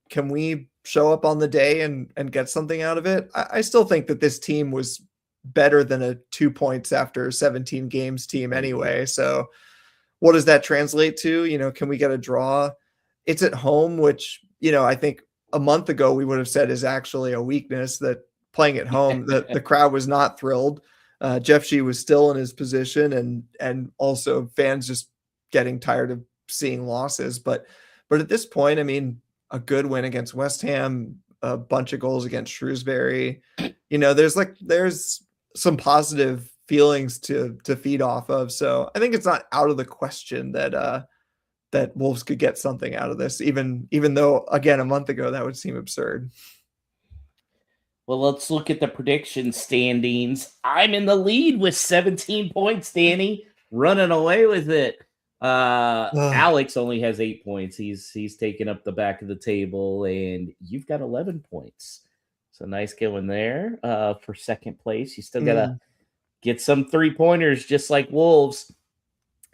[SPEAKER 2] can we show up on the day and get something out of it? I still think that this team was better than a 2 points after 17 games team anyway. So what does that translate to? Can we get a draw? It's at home, which, I think a month ago we would have said is actually a weakness, that playing at home, the crowd was not thrilled. Jeff Shee was still in his position, and also fans just getting tired of seeing losses. But at this point, I mean, a good win against West Ham, a bunch of goals against Shrewsbury, there's some positive feelings to feed off of. So I think it's not out of the question that Wolves could get something out of this, even though, again, a month ago that would seem absurd.
[SPEAKER 1] Well, let's look at the prediction standings. I'm in the lead with 17 points, Danny, running away with it. Alex only has 8 points. He's taken up the back of the table, and you've got 11 points. So nice going there for second place. You still gotta get some 3-pointers, just like Wolves.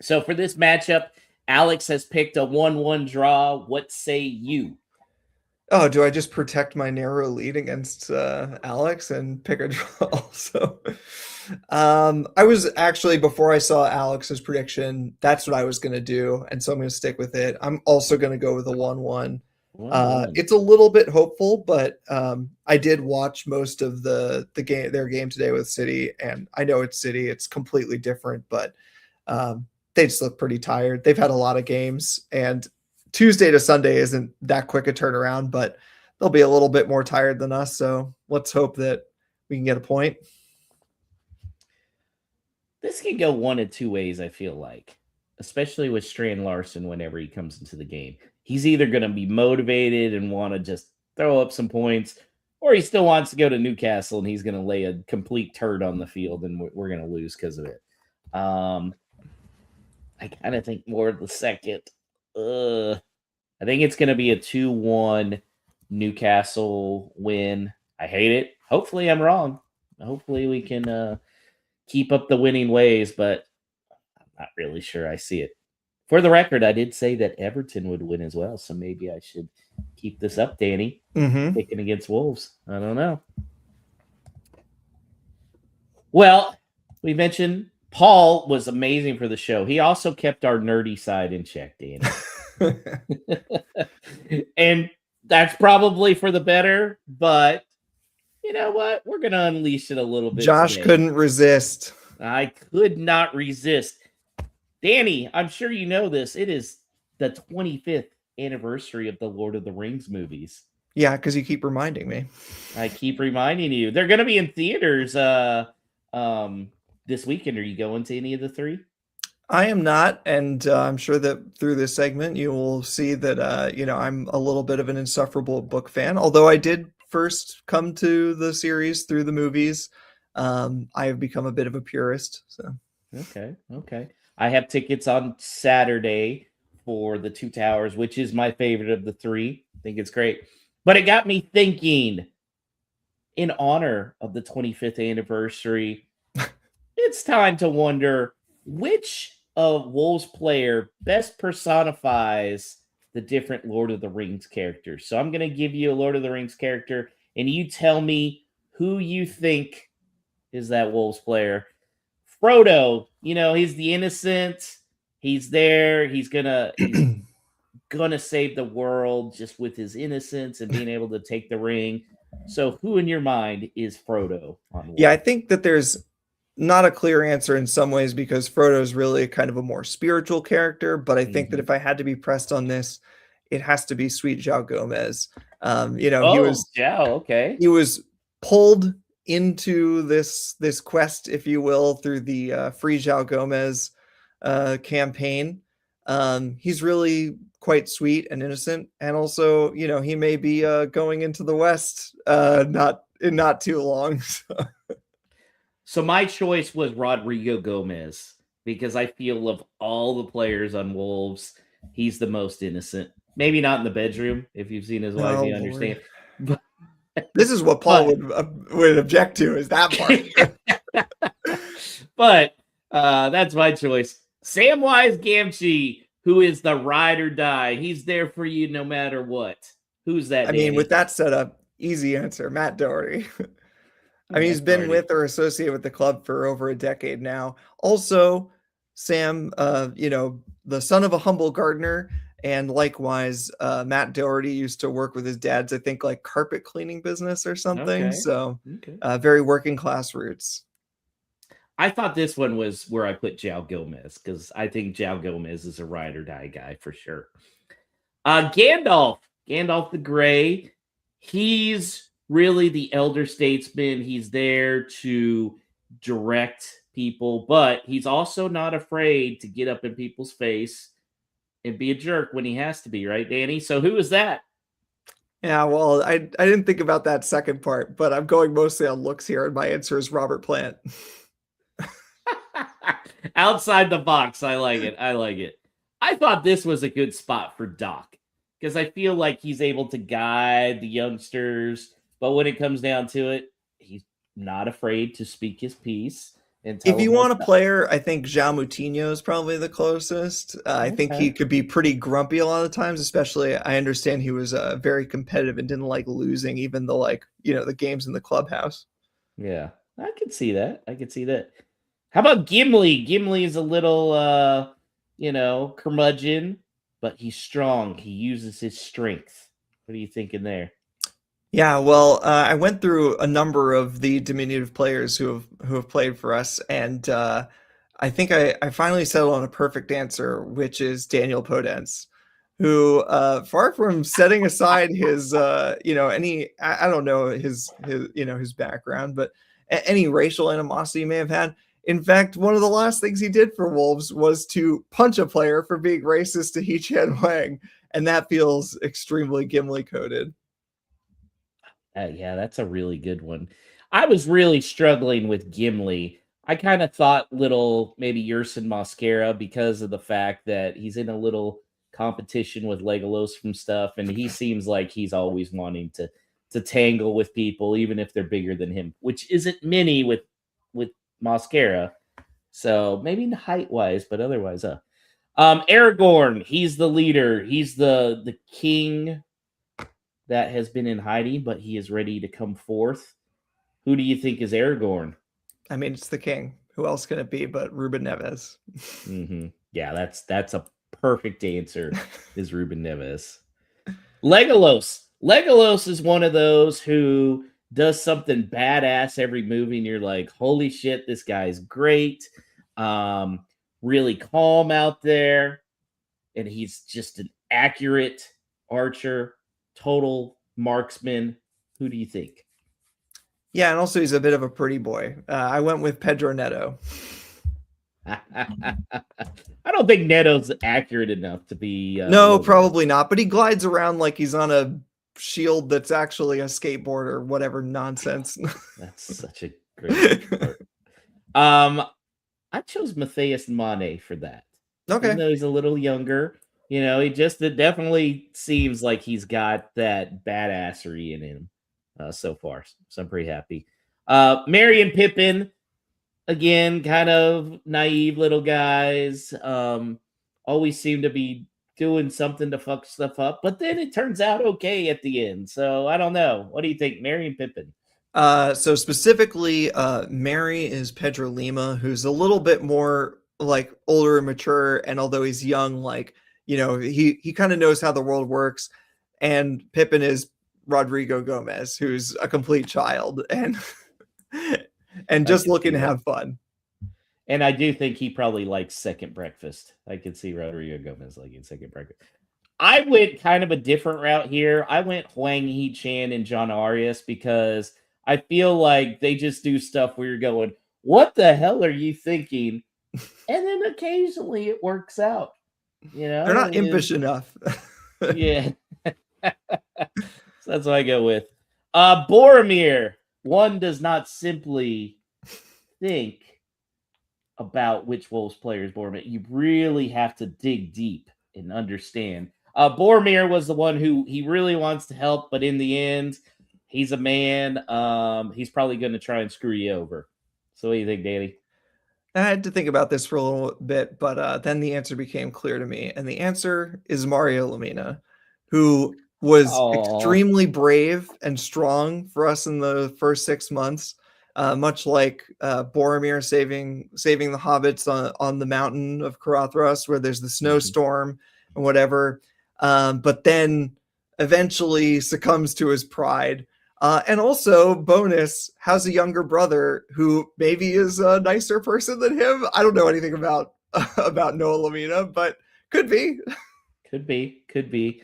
[SPEAKER 1] So for this matchup, Alex has picked a 1-1 draw. What say you?
[SPEAKER 2] Oh, do I just protect my narrow lead against Alex and pick a draw also? I was actually, before I saw Alex's prediction, that's what I was going to do, and so I'm going to stick with it. I'm also going to go with a 1-1. It's a little bit hopeful, but I did watch most of their game today with City, and I know it's City. It's completely different, but they just look pretty tired. They've had a lot of games, and Tuesday to Sunday isn't that quick a turnaround, but they'll be a little bit more tired than us. So let's hope that we can get a point.
[SPEAKER 1] This can go one of two ways, I feel like, especially with Strand Larson whenever he comes into the game. He's either going to be motivated and want to just throw up some points, or he still wants to go to Newcastle and he's going to lay a complete turd on the field and we're going to lose because of it. I kind of think more of the second. I think it's going to be a 2-1 Newcastle win. I hate it. Hopefully I'm wrong. Hopefully we can keep up the winning ways, but I'm not really sure I see it. For the record, I did say that Everton would win as well, so maybe I should keep this up, Danny. Picking against Wolves. I don't know. Well, we mentioned Paul was amazing for the show. He also kept our nerdy side in check, Danny. And that's probably for the better, but you know what? We're going to unleash it a little bit.
[SPEAKER 2] Josh
[SPEAKER 1] today.
[SPEAKER 2] couldn't resist.
[SPEAKER 1] I could not resist. Danny, I'm sure you know this. It is the 25th anniversary of the Lord of the Rings movies.
[SPEAKER 2] Yeah, because you keep reminding me.
[SPEAKER 1] I keep reminding you. They're going to be in theaters this weekend. Are you going to any of the three?
[SPEAKER 2] I am not, and I'm sure that through this segment you will see that I'm a little bit of an insufferable book fan. Although I did first come to the series through the movies, I have become a bit of a purist. So
[SPEAKER 1] okay. I have tickets on Saturday for the Two Towers, which is my favorite of the three. I think it's great, but it got me thinking. In honor of the 25th anniversary, it's time to wonder which of Wolves player best personifies the different Lord of the Rings characters. So I'm going to give you a Lord of the Rings character, and you tell me who you think is that Wolves player. Frodo, he's the innocent. He's there. He's gonna save the world just with his innocence and being able to take the ring. So who in your mind is Frodo on Wolves?
[SPEAKER 2] Yeah, I think that there's not a clear answer in some ways because Frodo is really kind of a more spiritual character. But I think that if I had to be pressed on this, it has to be Sweet João Gomez. He was pulled into this quest, if you will, through the Free João Gomez campaign. He's really quite sweet and innocent, and also he may be going into the West not too long.
[SPEAKER 1] So my choice was Rodrigo Gomez because I feel of all the players on Wolves, he's the most innocent. Maybe not in the bedroom. If you've seen his wife, you understand.
[SPEAKER 2] But, this is what Paul would object to, is that part.
[SPEAKER 1] But that's my choice. Samwise Gamgee, who is the ride or die. He's there for you no matter what. Who's that?
[SPEAKER 2] I mean, with that setup, easy answer, Matt Doherty. I mean, he's been with or associated with the club for over a decade now. Also, Sam, the son of a humble gardener, and likewise, Matt Doherty used to work with his dad's, I think, like carpet cleaning business or something. So, very working class roots.
[SPEAKER 1] I thought this one was where I put João Gomez because I think João Gomez is a ride or die guy for sure. Gandalf the Grey, he's really the elder statesman. He's there to direct people, but he's also not afraid to get up in people's face and be a jerk when he has to be, right, Danny? So who is that?
[SPEAKER 2] Yeah, well, I didn't think about that second part, but I'm going mostly on looks here, and my answer is Robert Plant.
[SPEAKER 1] Outside the box. I like it. I thought this was a good spot for Doc because I feel like he's able to guide the youngsters, but when it comes down to it, he's not afraid to speak his piece. And
[SPEAKER 2] if you want a player, I think João Moutinho is probably the closest. I think he could be pretty grumpy a lot of times, especially I understand he was very competitive and didn't like losing, even though the games in the clubhouse.
[SPEAKER 1] Yeah, I could see that. How about Gimli? Gimli is a little, curmudgeon, but he's strong. He uses his strength. What are you thinking there?
[SPEAKER 2] Yeah, well, I went through a number of the diminutive players who have played for us, and I think I finally settled on a perfect answer, which is Daniel Podence, who, far from setting aside his, I don't know his background, but any racial animosity he may have had. In fact, one of the last things he did for Wolves was to punch a player for being racist to He-Chan Wang, and that feels extremely Gimli-coded.
[SPEAKER 1] Yeah, that's a really good one. I was really struggling with Gimli. I kind of thought maybe Yersin Mosquera because of the fact that he's in a little competition with Legolas from stuff, and he seems like he's always wanting to to tangle with people, even if they're bigger than him, which isn't many with Mascara. So maybe height wise, but otherwise, Aragorn, he's the leader. He's the king that has been in hiding, but he is ready to come forth. Who do you think is Aragorn?
[SPEAKER 2] I mean, it's the king. Who else can it be but Ruben Neves?
[SPEAKER 1] Yeah, that's a perfect answer. Is Ruben Neves. Legolas. Legolas is one of those who does something badass every movie, and you're like, holy shit, this guy's great. Really calm out there, and he's just an accurate archer, total marksman. Who do you think?
[SPEAKER 2] Yeah, and also he's a bit of a pretty boy. I went with Pedro Neto.
[SPEAKER 1] I don't think Neto's accurate enough to be.
[SPEAKER 2] No, probably not. But he glides around like he's on a shield that's actually a skateboard or whatever nonsense.
[SPEAKER 1] That's such a great part. I chose Matthias Mane for that.
[SPEAKER 2] Okay.
[SPEAKER 1] Even though he's a little younger, it definitely seems like he's got that badassery in him so far. So I'm pretty happy. Merry and Pippin, again, kind of naive little guys. Always seem to be doing something to fuck stuff up, but then it turns out okay at the end. So I don't know. What do you think, Merry and Pippin?
[SPEAKER 2] So specifically, Merry is Pedro Lima, who's a little bit more like older and mature, and although he's young, like he kind of knows how the world works. And Pippin is Rodrigo Gomez, who's a complete child and just looking to have fun.
[SPEAKER 1] And I do think he probably likes second breakfast. I could see Rodrigo Gomez liking second breakfast. I went kind of a different route here. I went Huang He-chan and John Arias because I feel like they just do stuff where you're going, what the hell are you thinking? And then occasionally it works out.
[SPEAKER 2] They're not impish enough.
[SPEAKER 1] Yeah. So that's what I go with. Boromir. One does not simply think about which Wolves player is Boromir. You really have to dig deep and understand. Boromir was the one who he really wants to help, but in the end, he's a man. He's probably going to try and screw you over. So what do you think, Danny?
[SPEAKER 2] I had to think about this for a little bit, but then the answer became clear to me. And the answer is Mario Lemina, who was extremely brave and strong for us in the first 6 months, much like Boromir saving the hobbits on the mountain of Caradhras, where there's the snowstorm and whatever. But then eventually succumbs to his pride. And also, bonus, has a younger brother who maybe is a nicer person than him. I don't know anything about Noah Lemina, but could be.
[SPEAKER 1] Could be.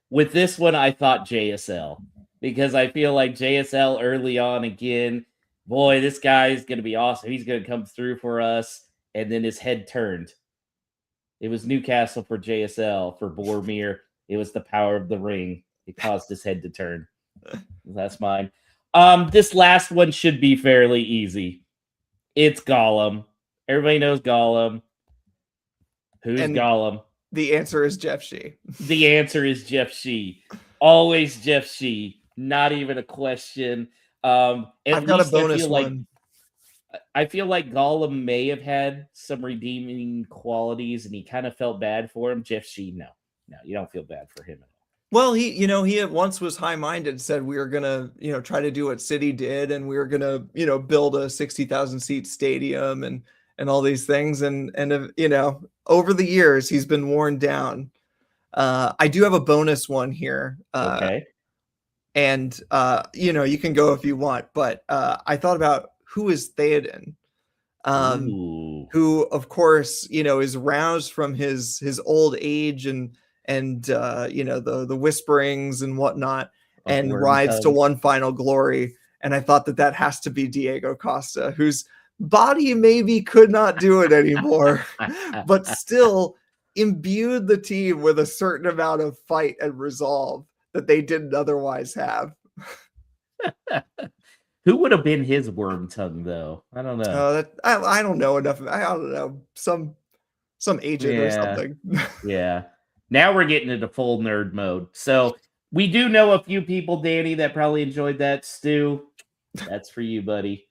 [SPEAKER 1] With this one, I thought JSL, because I feel like JSL early on, again, boy, this guy is going to be awesome. He's going to come through for us. And then his head turned. It was Newcastle for JSL. For Boromir, it was the power of the ring. It caused his head to turn. That's mine. This last one should be fairly easy. It's Gollum. Everybody knows Gollum. Who's Gollum?
[SPEAKER 2] The answer is Jeff Shee.
[SPEAKER 1] The answer is Jeff Shee. Always Jeff Shee. Not even a question. I've
[SPEAKER 2] got a bonus one.
[SPEAKER 1] I feel like Gollum may have had some redeeming qualities, and he kind of felt bad for him. Jeff Shee, no, you don't feel bad for him at all.
[SPEAKER 2] Well, he at once was high-minded, said we were gonna, try to do what City did, and we were gonna, build a 60,000 seat stadium and all these things, and over the years he's been worn down. I do have a bonus one here.
[SPEAKER 1] Okay.
[SPEAKER 2] And you can go if you want, but I thought about who is Theoden, who of course is roused from his old age and the whisperings and whatnot, and rides to one final glory. And I thought that has to be Diego Costa, whose body maybe could not do it anymore, but still imbued the team with a certain amount of fight and resolve that they didn't otherwise have.
[SPEAKER 1] Who would have been his worm tongue, though? I don't know.
[SPEAKER 2] I don't know enough. I don't know. Some agent or something.
[SPEAKER 1] Yeah. Now we're getting into full nerd mode. So We do know a few people, Danny, that probably enjoyed that. Stu, that's for you, buddy.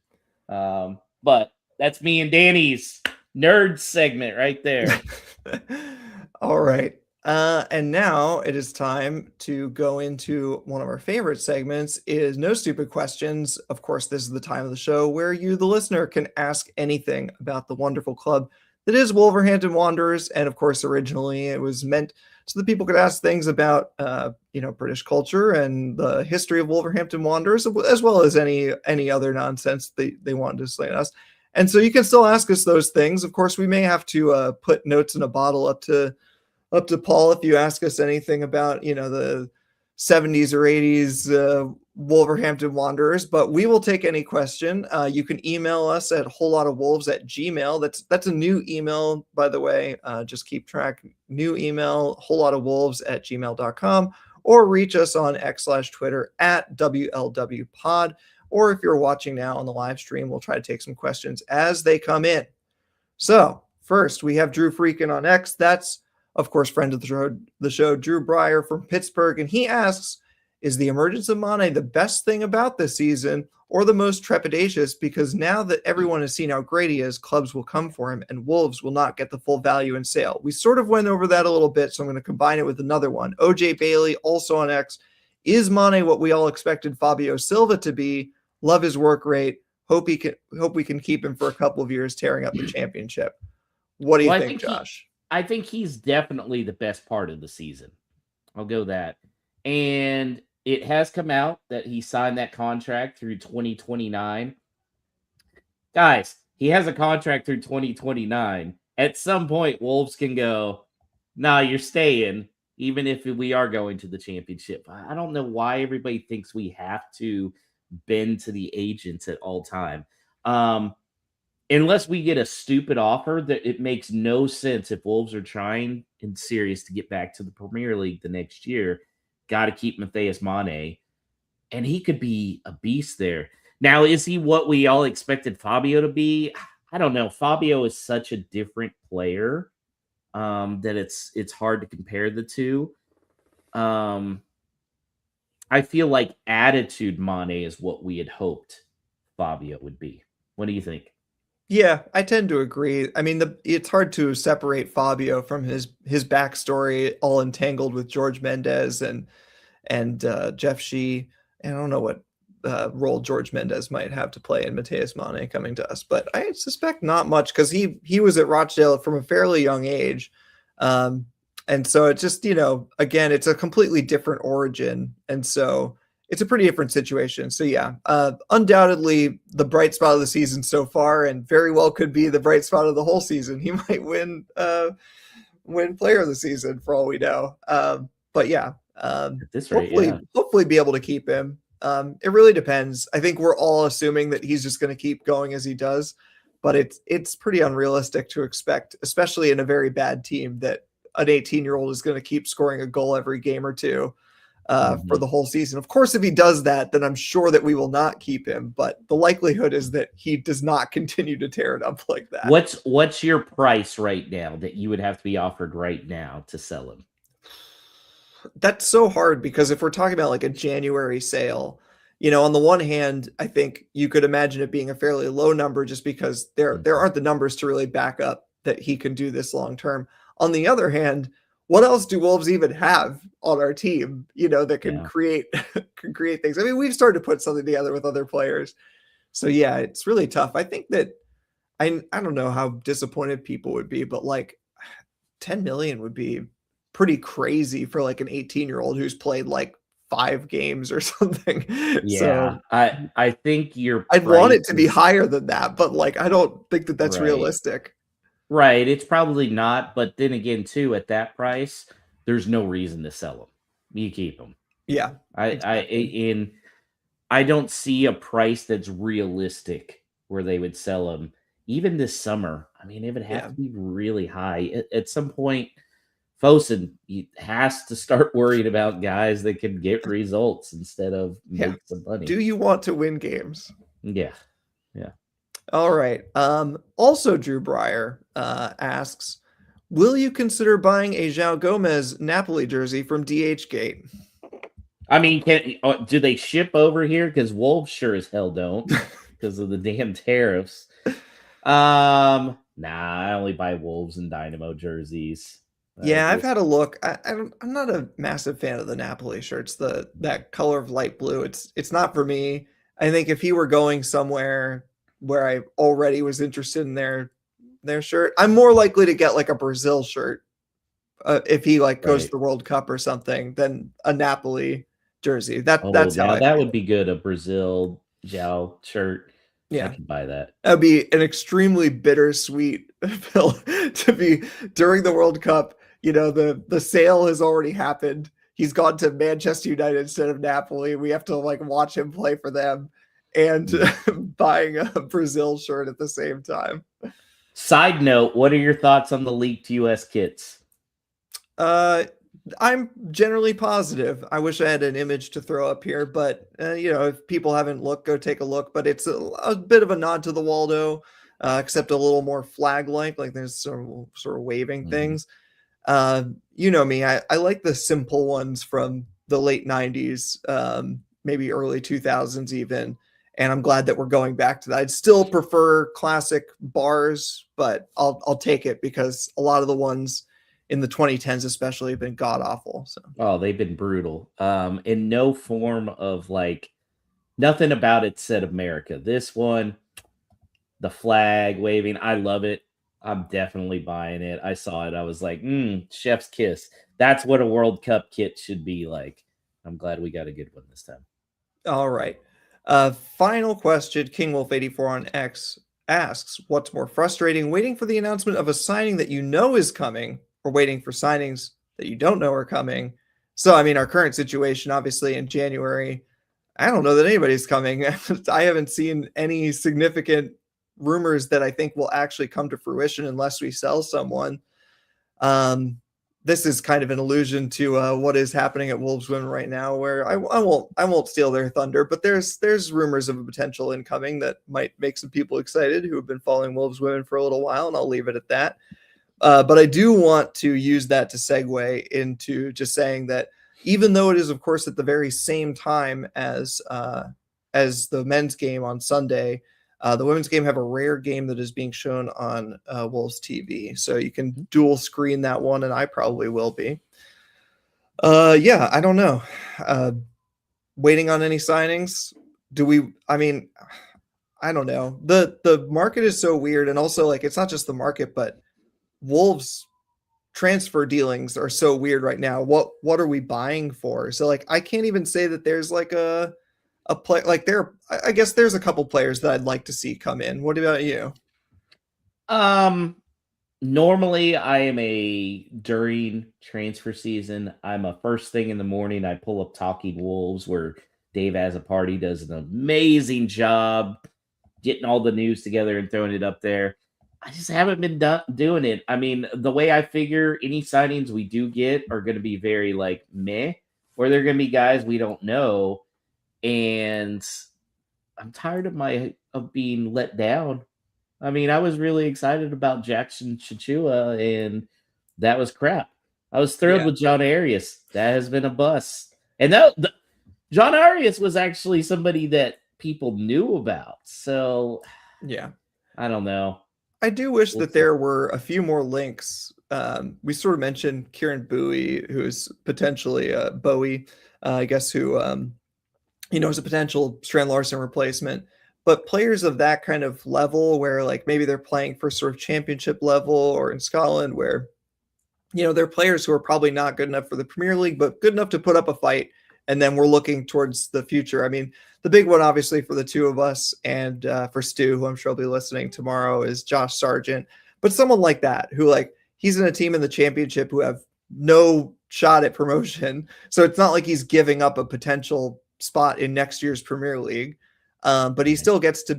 [SPEAKER 1] But that's me and Danny's nerd segment right there.
[SPEAKER 2] All right. And now it is time to go into one of our favorite segments is No Stupid Questions. Of course, this is the time of the show where you, the listener, can ask anything about the wonderful club that is Wolverhampton Wanderers. And of course, originally it was meant so that people could ask things about, British culture and the history of Wolverhampton Wanderers, as well as any other nonsense they wanted to slay us. And so you can still ask us those things. Of course, we may have to put notes in a bottle up to Paul if you ask us anything about, the 70s or 80s Wolverhampton Wanderers, but we will take any question. You can email us at wholelotofwolves@gmail. That's a new email, by the way. Just keep track. New email, wholelotofwolves@gmail.com, or reach us on X/Twitter at WLWpod. Or if you're watching now on the live stream, we'll try to take some questions as they come in. So first, we have Drew Freakin on X. That's, of course, friend of the show, Drew Breyer from Pittsburgh. And he asks, is the emergence of Mane the best thing about this season or the most trepidatious? Because now that everyone has seen how great he is, clubs will come for him and Wolves will not get the full value in sale. We sort of went over that a little bit, so I'm going to combine it with another one. OJ Bailey, also on X. Is Mane what we all expected Fabio Silva to be? Love his work rate. Hope we can keep him for a couple of years tearing up the championship. What do you think, Josh?
[SPEAKER 1] I think he's definitely the best part of the season. I'll go that. And it has come out that he signed that contract through 2029. Guys, he has a contract through 2029. At some point, Wolves can go, nah, you're staying, even if we are going to the championship. I don't know why everybody thinks we have to bend to the agents at all time. Unless we get a stupid offer, that it makes no sense if Wolves are trying and serious to get back to the Premier League the next year. Got to keep Matthias Mane, and he could be a beast there. Now, is he what we all expected Fabio to be? I don't know. Fabio is such a different player that it's hard to compare the two. I feel like attitude Mane is what we had hoped Fabio would be. What do you think?
[SPEAKER 2] Yeah, I tend to agree. I mean, it's hard to separate Fabio from his backstory, all entangled with George Mendes and Jeff Shee. And I don't know what role George Mendes might have to play in Matthias Mane coming to us, but I suspect not much because he was at Rochdale from a fairly young age. And so it's just, again, it's a completely different origin. And so it's a pretty different situation. So yeah, undoubtedly the bright spot of the season so far, and very well could be the bright spot of the whole season. He might win player of the season for all we know. But yeah,
[SPEAKER 1] At this rate,
[SPEAKER 2] hopefully be able to keep him. It really depends. I think we're all assuming that he's just going to keep going as he does, but it's pretty unrealistic to expect, especially in a very bad team, that an 18-year-old is going to keep scoring a goal every game or two for the whole season. Of course, if he does that, then I'm sure that we will not keep him, but the likelihood is that he does not continue to tear it up like that.
[SPEAKER 1] What's your price right now that you would have to be offered right now to sell him?
[SPEAKER 2] That's so hard because if we're talking about like a January sale, on the one hand, I think you could imagine it being a fairly low number just because there aren't the numbers to really back up that he can do this long term. On the other hand, what else do Wolves even have on our team, that can create things? I mean, we've started to put something together with other players. So yeah, it's really tough. I think that I don't know how disappointed people would be, but like 10 million would be pretty crazy for like an 18-year-old who's played like 5 games or something.
[SPEAKER 1] Yeah, so I think
[SPEAKER 2] I'd want it to be higher than that, but like I don't think that that's realistic.
[SPEAKER 1] Right, it's probably not, but then again, too, at that price, there's no reason to sell them. You keep them.
[SPEAKER 2] Yeah,
[SPEAKER 1] I don't see a price that's realistic where they would sell them. Even this summer, I mean, it would have to be really high. At some point, Fosun has to start worrying about guys that can get results instead of make some money.
[SPEAKER 2] Do you want to win games?
[SPEAKER 1] Yeah.
[SPEAKER 2] All right. Also, Drew Breyer asks, will you consider buying a João Gomez Napoli jersey from DH Gate?
[SPEAKER 1] I mean, do they ship over here? Because Wolves sure as hell don't, because of the damn tariffs. Nah, I only buy Wolves and Dynamo jerseys.
[SPEAKER 2] Yeah, I've had a look. I'm not a massive fan of the Napoli shirts. That color of light blue. It's not for me. I think if he were going somewhere where I already was interested in their shirt, I'm more likely to get like a Brazil shirt if he like goes to
[SPEAKER 1] Right.
[SPEAKER 2] the World Cup or something than a Napoli jersey.
[SPEAKER 1] Oh,
[SPEAKER 2] That's how
[SPEAKER 1] now
[SPEAKER 2] I
[SPEAKER 1] that
[SPEAKER 2] feel.
[SPEAKER 1] would be good. A Brazil Jow shirt. I
[SPEAKER 2] Yeah.
[SPEAKER 1] could buy that.
[SPEAKER 2] That'd be an extremely bittersweet pill to be during the World Cup. You know, the sale has already happened. He's gone to Manchester United instead of Napoli. We have to like watch him play for them and buying a Brazil shirt at the same time.
[SPEAKER 1] Side note, what are your thoughts on the leaked US kits?
[SPEAKER 2] Uh, I'm generally positive. I wish I had an image to throw up here, but you know, if people haven't looked, go take a look. But it's a bit of a nod to the Waldo, except a little more flag-like. Like there's some sort of waving
[SPEAKER 1] Mhm.
[SPEAKER 2] things. You know me. I like the simple ones from the late '90s, maybe early 2000s even. And I'm glad that we're going back to that. I'd still prefer classic bars, but I'll take it because a lot of the ones in the 2010s especially have been god awful. So
[SPEAKER 1] Oh, they've been brutal. In no form of like nothing about it said America. This one, the flag waving, I love it. I'm definitely buying it. I saw it. I was like, chef's kiss. That's what a World Cup kit should be like. I'm glad we got a good one this time.
[SPEAKER 2] all right. Final question. King Wolf 84 on X asks, what's more frustrating, waiting for the announcement of a signing that you know is coming, or waiting for signings that you don't know are coming? So, I mean, our current situation, obviously, in January, I don't know that anybody's coming. I haven't seen any significant rumors that I think will actually come to fruition unless we sell someone. Um, this is kind of an allusion to what is happening at Wolves Women right now, where I won't steal their thunder, but there's rumors of a potential incoming that might make some people excited who have been following Wolves Women for a little while, and I'll leave it at that. But I do want to use that to segue into just saying that even though it is, of course, at the very same time as the men's game on Sunday, the women's game have a rare game that is being shown on Wolves TV, so you can dual screen that one, and I probably will be. Yeah, I don't know. Waiting on any signings? Do we? I mean, I don't know. The market is so weird, and also like it's not just the market, but Wolves transfer dealings are so weird right now. What are we buying for? So like I can't even say that there's like a play like there. I guess there's a couple players that I'd like to see come in. What about you?
[SPEAKER 1] Um, Normally I am a during transfer season. I'm a first thing in the morning. I pull up Talking Wolves where Dave has a party does an amazing job getting all the news together and throwing it up there. I just haven't been doing it. I mean, the way I figure any signings we do get are going to be very like meh, or they're going to be guys we don't know, and I'm tired of being let down. I mean, I was really excited about Jackson Chichua, and that was crap. I was thrilled
[SPEAKER 2] Yeah.
[SPEAKER 1] with John Arias. That has been a bust. And John Arias was actually somebody that people knew about. So
[SPEAKER 2] Yeah.
[SPEAKER 1] I don't know.
[SPEAKER 2] I do wish
[SPEAKER 1] We'll
[SPEAKER 2] that
[SPEAKER 1] see.
[SPEAKER 2] there were a few more links. We sort of mentioned Kieran Bowie, who's potentially Bowie, I guess, who is a potential Strand Larson replacement. But players of that kind of level, where like maybe they're playing for sort of championship level or in Scotland, where they're players who are probably not good enough for the Premier League, but good enough to put up a fight. And then we're looking towards the future. I mean, the big one, obviously, for the two of us and for Stu, who I'm sure will be listening tomorrow, is Josh Sargent. But someone like that, who like he's in a team in the championship who have no shot at promotion. So it's not like he's giving up a potential spot in next year's Premier League. But he
[SPEAKER 1] Right.
[SPEAKER 2] still gets to,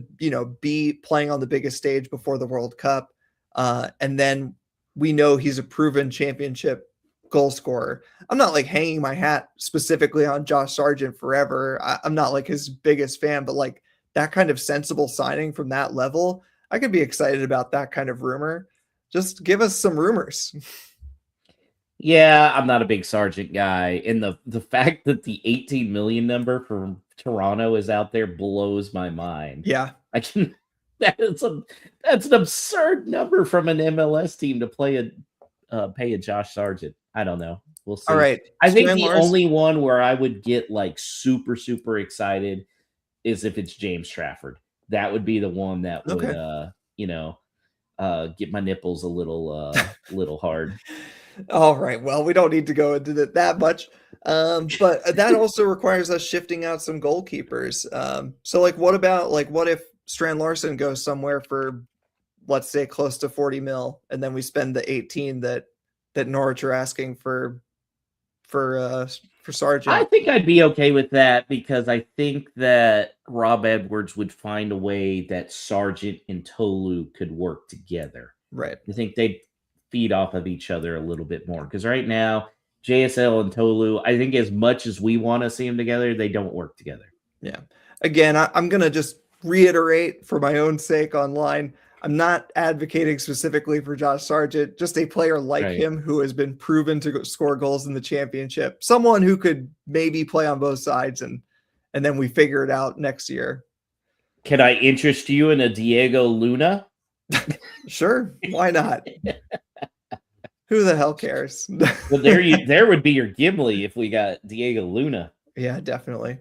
[SPEAKER 2] be playing on the biggest stage before the World Cup. And then we know he's a proven championship goal scorer. I'm not like hanging my hat specifically on Josh Sargent forever. I'm not like his biggest fan, but like that kind of sensible signing from that level, I could be excited about that kind of rumor. Just give us some rumors.
[SPEAKER 1] Yeah, I'm not a big Sargent guy, and the fact that the 18 million number from Toronto is out there blows my mind.
[SPEAKER 2] Yeah.
[SPEAKER 1] I can that's an absurd number from an MLS team to pay a Josh Sargent. I don't know. We'll
[SPEAKER 2] All
[SPEAKER 1] see.
[SPEAKER 2] right.
[SPEAKER 1] I think
[SPEAKER 2] Strand
[SPEAKER 1] the
[SPEAKER 2] Larson.
[SPEAKER 1] only one where I would get like super super excited is if it's James Trafford. That would be the one that would
[SPEAKER 2] Okay.
[SPEAKER 1] get my nipples a little hard.
[SPEAKER 2] All right. Well, we don't need to go into that much. But that also requires us shifting out some goalkeepers. So like what if Strand Larson goes somewhere for, let's say, close to 40 mil, and then we spend the 18 that Norwich are asking for Sargent?
[SPEAKER 1] I think I'd be okay with that because I think that Rob Edwards would find a way that Sargent and Tolu could work together.
[SPEAKER 2] Right.
[SPEAKER 1] I think they'd feed off of each other a little bit more because right now, JSL and Tolu, I think as much as we want to see them together, they don't work together.
[SPEAKER 2] Yeah. Again, I'm going to just reiterate for my own sake online. I'm not advocating specifically for Josh Sargent, just a player like him who has been proven to score goals in the championship. Someone who could maybe play on both sides and then we figure it out next year.
[SPEAKER 1] Can I interest you in a Diego Luna?
[SPEAKER 2] Sure. Why not? Who the hell cares?
[SPEAKER 1] Well, there would be your Gimli if we got Diego Luna.
[SPEAKER 2] Yeah, definitely.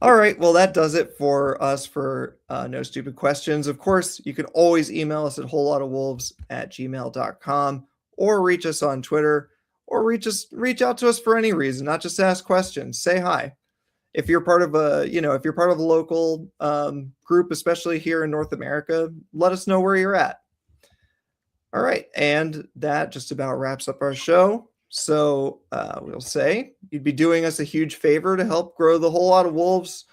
[SPEAKER 2] All right. Well, that does it for us for No Stupid Questions. Of course, you can always email us at wholelottofwolves@gmail.com or reach us on Twitter or reach out to us for any reason, not just ask questions. Say hi. If you're part of a local group, especially here in North America, let us know where you're at. All right. And that just about wraps up our show. So we'll say you'd be doing us a huge favor to help grow the Whole Lot of Wolves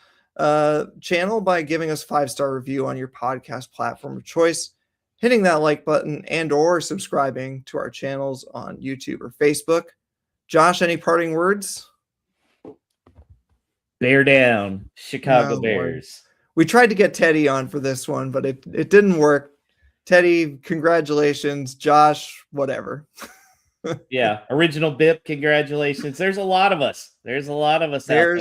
[SPEAKER 2] channel by giving us 5-star review on your podcast platform of choice, hitting that like button and or subscribing to our channels on YouTube or Facebook. Josh, any parting words?
[SPEAKER 1] Bear down, Chicago Bears.
[SPEAKER 2] We tried to get Teddy on for this one, but it didn't work. Teddy, congratulations. Josh, whatever.
[SPEAKER 1] Yeah, original BIP, congratulations. There's a lot of us. There's out there.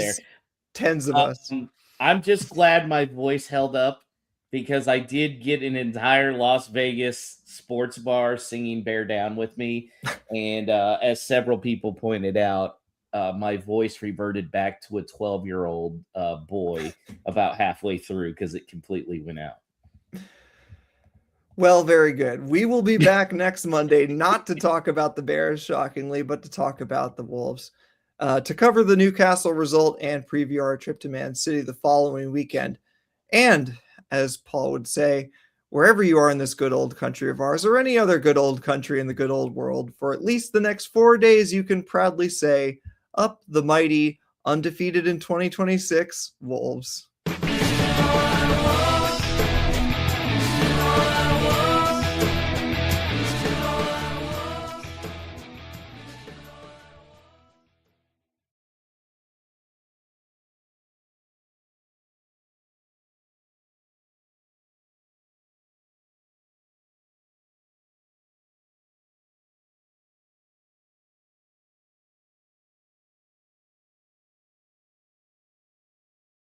[SPEAKER 2] Tens of us.
[SPEAKER 1] I'm just glad my voice held up because I did get an entire Las Vegas sports bar singing Bear Down with me. And as several people pointed out, my voice reverted back to a 12-year-old boy about halfway through because it completely went out.
[SPEAKER 2] Well, very good. We will be back next Monday, not to talk about the Bears, shockingly, but to talk about the Wolves, to cover the Newcastle result and preview our trip to Man City the following weekend. And as Paul would say, wherever you are in this good old country of ours or any other good old country in the good old world, for at least the next 4 days, you can proudly say, up the mighty, undefeated in 2026 Wolves.